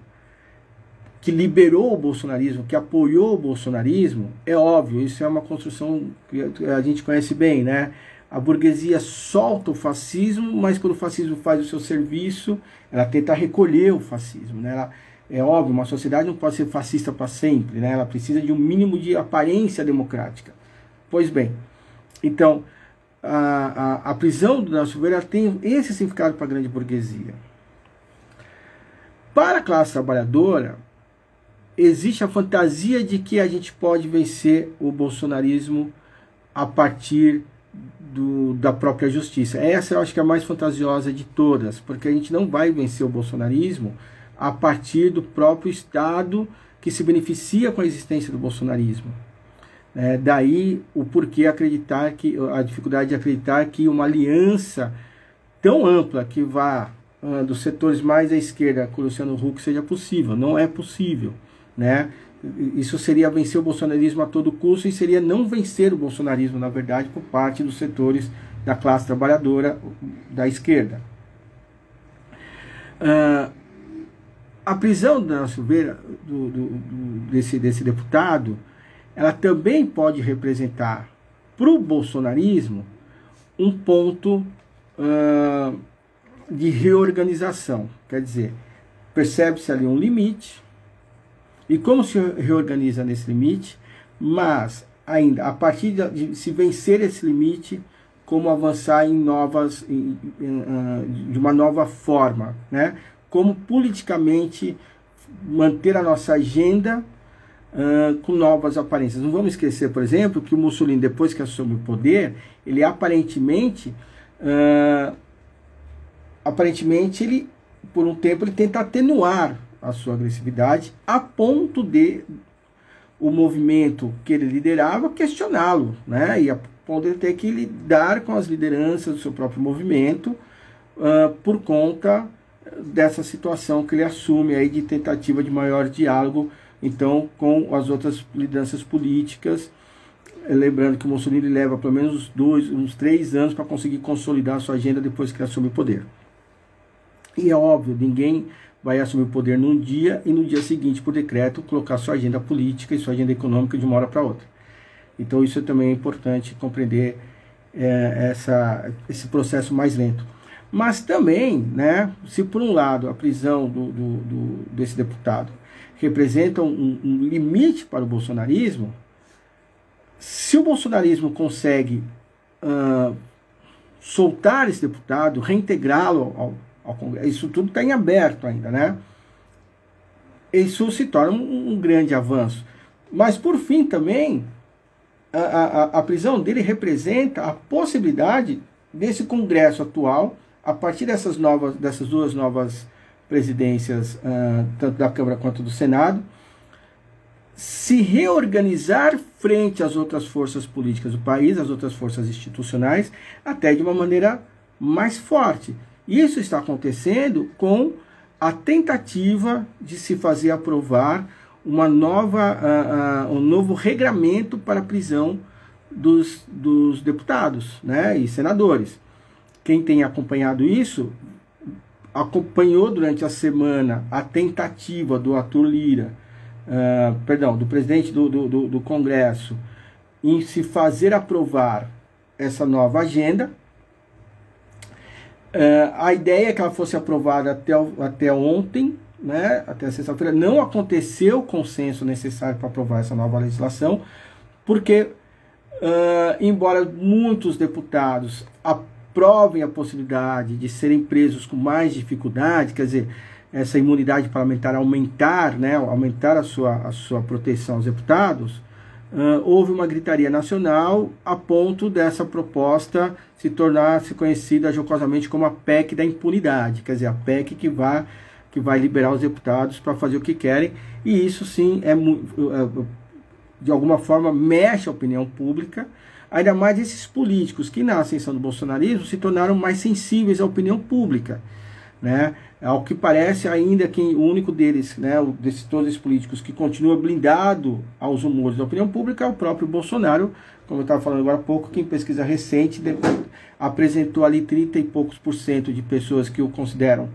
que liberou o bolsonarismo, que apoiou o bolsonarismo, é óbvio, isso é uma construção que a gente conhece bem, né? A burguesia solta o fascismo, mas quando o fascismo faz o seu serviço, ela tenta recolher o fascismo, né? É óbvio, uma sociedade não pode ser fascista para sempre, né? Ela precisa de um mínimo de aparência democrática. Pois bem, então, a prisão do Daniel Silveira tem esse significado para a grande burguesia. Para a classe trabalhadora, existe a fantasia de que a gente pode vencer o bolsonarismo a partir da própria justiça. Essa eu acho que é a mais fantasiosa de todas, porque a gente não vai vencer o bolsonarismo a partir do próprio Estado que se beneficia com a existência do bolsonarismo. Daí o porquê acreditar que a dificuldade de acreditar que uma aliança tão ampla que vá dos setores mais à esquerda com o Luciano Huck seja possível. Não é possível, né? Isso seria vencer o bolsonarismo a todo custo e seria não vencer o bolsonarismo, na verdade, por parte dos setores da classe trabalhadora da esquerda. A prisão da Silveira, desse deputado, ela também pode representar para o bolsonarismo um ponto de reorganização. Quer dizer, percebe-se ali um limite, e como se reorganiza nesse limite, mas ainda a partir de se vencer esse limite, como avançar em de uma nova forma, né? Como politicamente manter a nossa agenda com novas aparências. Não vamos esquecer, por exemplo, que o Mussolini, depois que assume o poder, ele aparentemente, ele, por um tempo, ele tenta atenuar a sua agressividade, a ponto de o movimento que ele liderava questioná-lo, né? E a ponto de ter que lidar com as lideranças do seu próprio movimento por conta dessa situação que ele assume aí de tentativa de maior diálogo, então, com as outras lideranças políticas. Lembrando que o Mussolini leva pelo menos uns 3 anos para conseguir consolidar a sua agenda depois que ele assume o poder. E é óbvio, ninguém vai assumir o poder num dia e no dia seguinte, por decreto, colocar sua agenda política e sua agenda econômica de uma hora para outra. Então isso também é importante compreender esse processo mais lento. Mas também, né, se por um lado a prisão desse deputado representa um limite para o bolsonarismo, se o bolsonarismo consegue soltar esse deputado, reintegrá-lo ao Congresso, isso tudo está em aberto ainda, né? Isso se torna um grande avanço. Mas, por fim, também, a prisão dele representa a possibilidade desse Congresso atual, a partir dessas 2 novas presidências, tanto da Câmara quanto do Senado, se reorganizar frente às outras forças políticas do país, às outras forças institucionais, até de uma maneira mais forte. Isso está acontecendo com a tentativa de se fazer aprovar um novo regramento para a prisão dos deputados, né, e senadores. Quem tem acompanhado isso, acompanhou durante a semana a tentativa do Arthur Lira, do presidente do Congresso, em se fazer aprovar essa nova agenda. A ideia é que ela fosse aprovada até ontem, né, até sexta-feira. Não aconteceu o consenso necessário para aprovar essa nova legislação, porque, embora muitos deputados aprovem a possibilidade de serem presos com mais dificuldade, quer dizer, essa imunidade parlamentar aumentar, né, aumentar a sua proteção aos deputados, houve uma gritaria nacional a ponto dessa proposta se tornar-se conhecida jocosamente como a PEC da impunidade, quer dizer, a PEC que vai liberar os deputados para fazer o que querem, e isso sim de alguma forma mexe a opinião pública, ainda mais esses políticos que na ascensão do bolsonarismo se tornaram mais sensíveis à opinião pública, né? Ao que parece, ainda que o único deles, né, todos esses políticos que continua blindado aos humores da opinião pública é o próprio Bolsonaro, como eu estava falando agora há pouco, que em pesquisa recente apresentou ali 30 e poucos % de pessoas que o consideram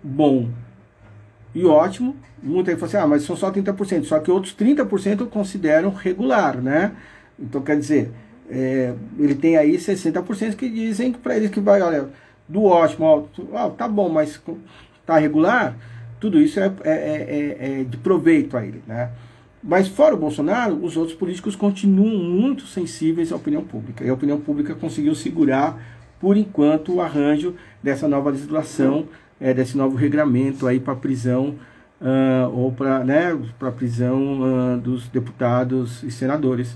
bom e ótimo. Muita gente fala assim, mas são só 30%, só que outros 30% o consideram regular, né? Então, quer dizer, ele tem aí 60% que dizem para eles que vai, olha, do ótimo, tá bom, mas tá regular, tudo isso é de proveito a ele, né? Mas fora o Bolsonaro, os outros políticos continuam muito sensíveis à opinião pública, e a opinião pública conseguiu segurar, por enquanto, o arranjo dessa nova legislação, desse novo regramento aí para prisão, ou para, né, para prisão dos deputados e senadores.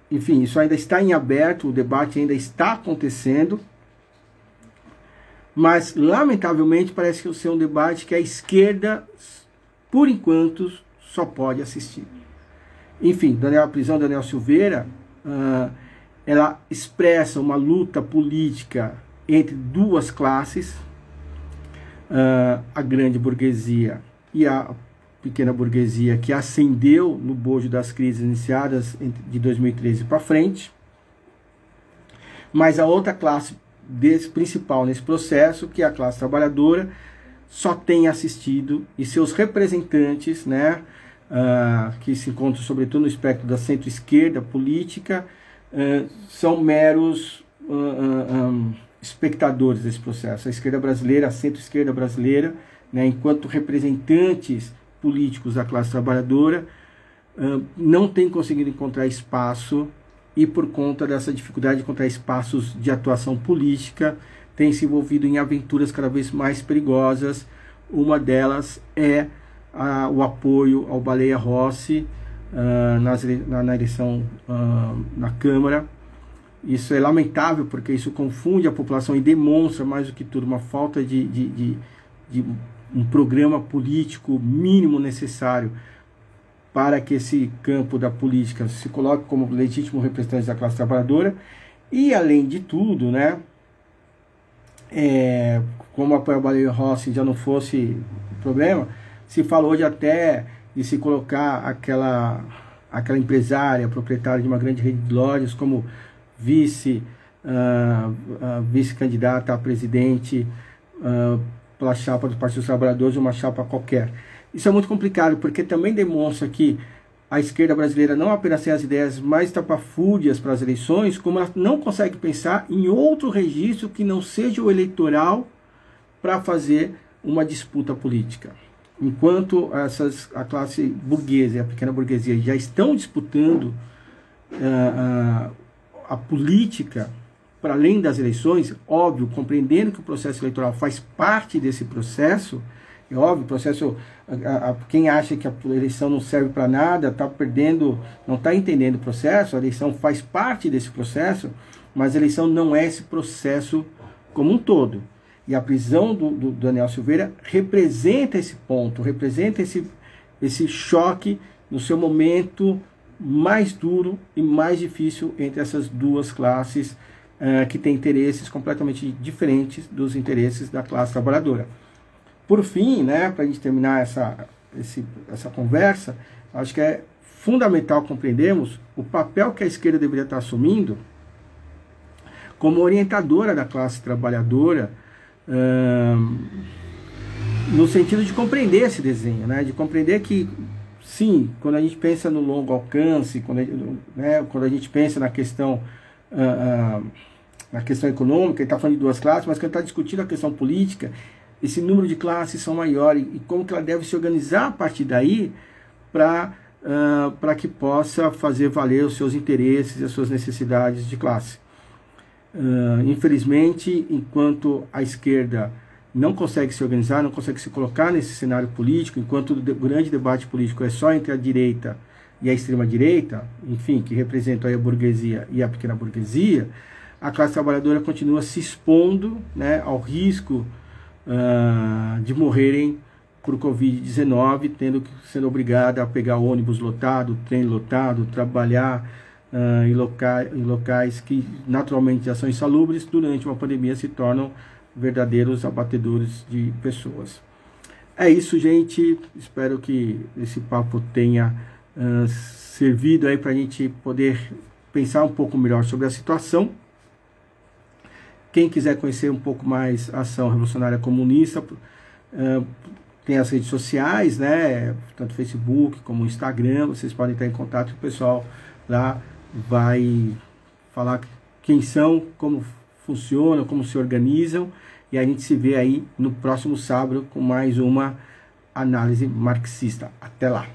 Enfim, isso ainda está em aberto, o debate ainda está acontecendo, mas, lamentavelmente, parece que vai ser um debate que a esquerda, por enquanto, só pode assistir. Enfim, a prisão de Daniel Silveira, ela expressa uma luta política entre duas classes, a grande burguesia e a pequena burguesia, que ascendeu no bojo das crises iniciadas de 2013 para frente. Mas a outra classe principal nesse processo, que é a classe trabalhadora, só tem assistido, e seus representantes, né, que se encontram sobretudo no espectro da centro-esquerda política, são meros espectadores desse processo. A esquerda brasileira, a centro-esquerda brasileira, né, enquanto representantes políticos da classe trabalhadora, não tem conseguido encontrar espaço, e por conta dessa dificuldade de encontrar espaços de atuação política, tem se envolvido em aventuras cada vez mais perigosas. Uma delas é o apoio ao Baleia Rossi na eleição na Câmara. Isso é lamentável, porque isso confunde a população e demonstra, mais do que tudo, uma falta de um programa político mínimo necessário para que esse campo da política se coloque como legítimo representante da classe trabalhadora. E, além de tudo, né, como apoio ao Baleia Rossi já não fosse problema, se falou de se colocar aquela empresária, proprietária de uma grande rede de lojas, como vice-candidata a presidente pela chapa do Partido dos Trabalhadores, uma chapa qualquer. Isso é muito complicado, porque também demonstra que a esquerda brasileira não apenas tem as ideias mais tapafúrdias para as eleições, como ela não consegue pensar em outro registro que não seja o eleitoral para fazer uma disputa política. Enquanto a classe burguesa e a pequena burguesia já estão disputando a política para além das eleições, óbvio, compreendendo que o processo eleitoral faz parte desse processo. É óbvio, o processo, quem acha que a eleição não serve para nada, está perdendo, não está entendendo o processo. A eleição faz parte desse processo, mas a eleição não é esse processo como um todo. E a prisão do Daniel Silveira representa esse ponto, representa esse choque no seu momento mais duro e mais difícil entre essas duas classes que têm interesses completamente diferentes dos interesses da classe trabalhadora. Por fim, né, para a gente terminar essa conversa, acho que é fundamental compreendermos o papel que a esquerda deveria estar assumindo como orientadora da classe trabalhadora, no sentido de compreender esse desenho, né, de compreender que, sim, quando a gente pensa no longo alcance, quando a gente pensa na questão econômica, ele está falando de duas classes, mas quando está discutindo a questão política, esse número de classes são maiores, e como que ela deve se organizar a partir daí para que possa fazer valer os seus interesses e as suas necessidades de classe. Infelizmente, enquanto a esquerda não consegue se organizar, não consegue se colocar nesse cenário político, enquanto o grande debate político é só entre a direita e a extrema-direita, enfim, que representam aí a burguesia e a pequena burguesia, a classe trabalhadora continua se expondo, né, ao risco de morrerem por Covid-19, sendo obrigada a pegar ônibus lotado, trem lotado, trabalhar em locais que naturalmente já são insalubres, durante uma pandemia se tornam verdadeiros abatedores de pessoas. É isso, gente. Espero que esse papo tenha servido aí para a gente poder pensar um pouco melhor sobre a situação. Quem quiser conhecer um pouco mais a Ação Revolucionária Comunista, tem as redes sociais, né? Tanto Facebook como Instagram. Vocês podem estar em contato com o pessoal lá, vai falar quem são, como funcionam, como se organizam. E a gente se vê aí no próximo sábado com mais uma análise marxista. Até lá!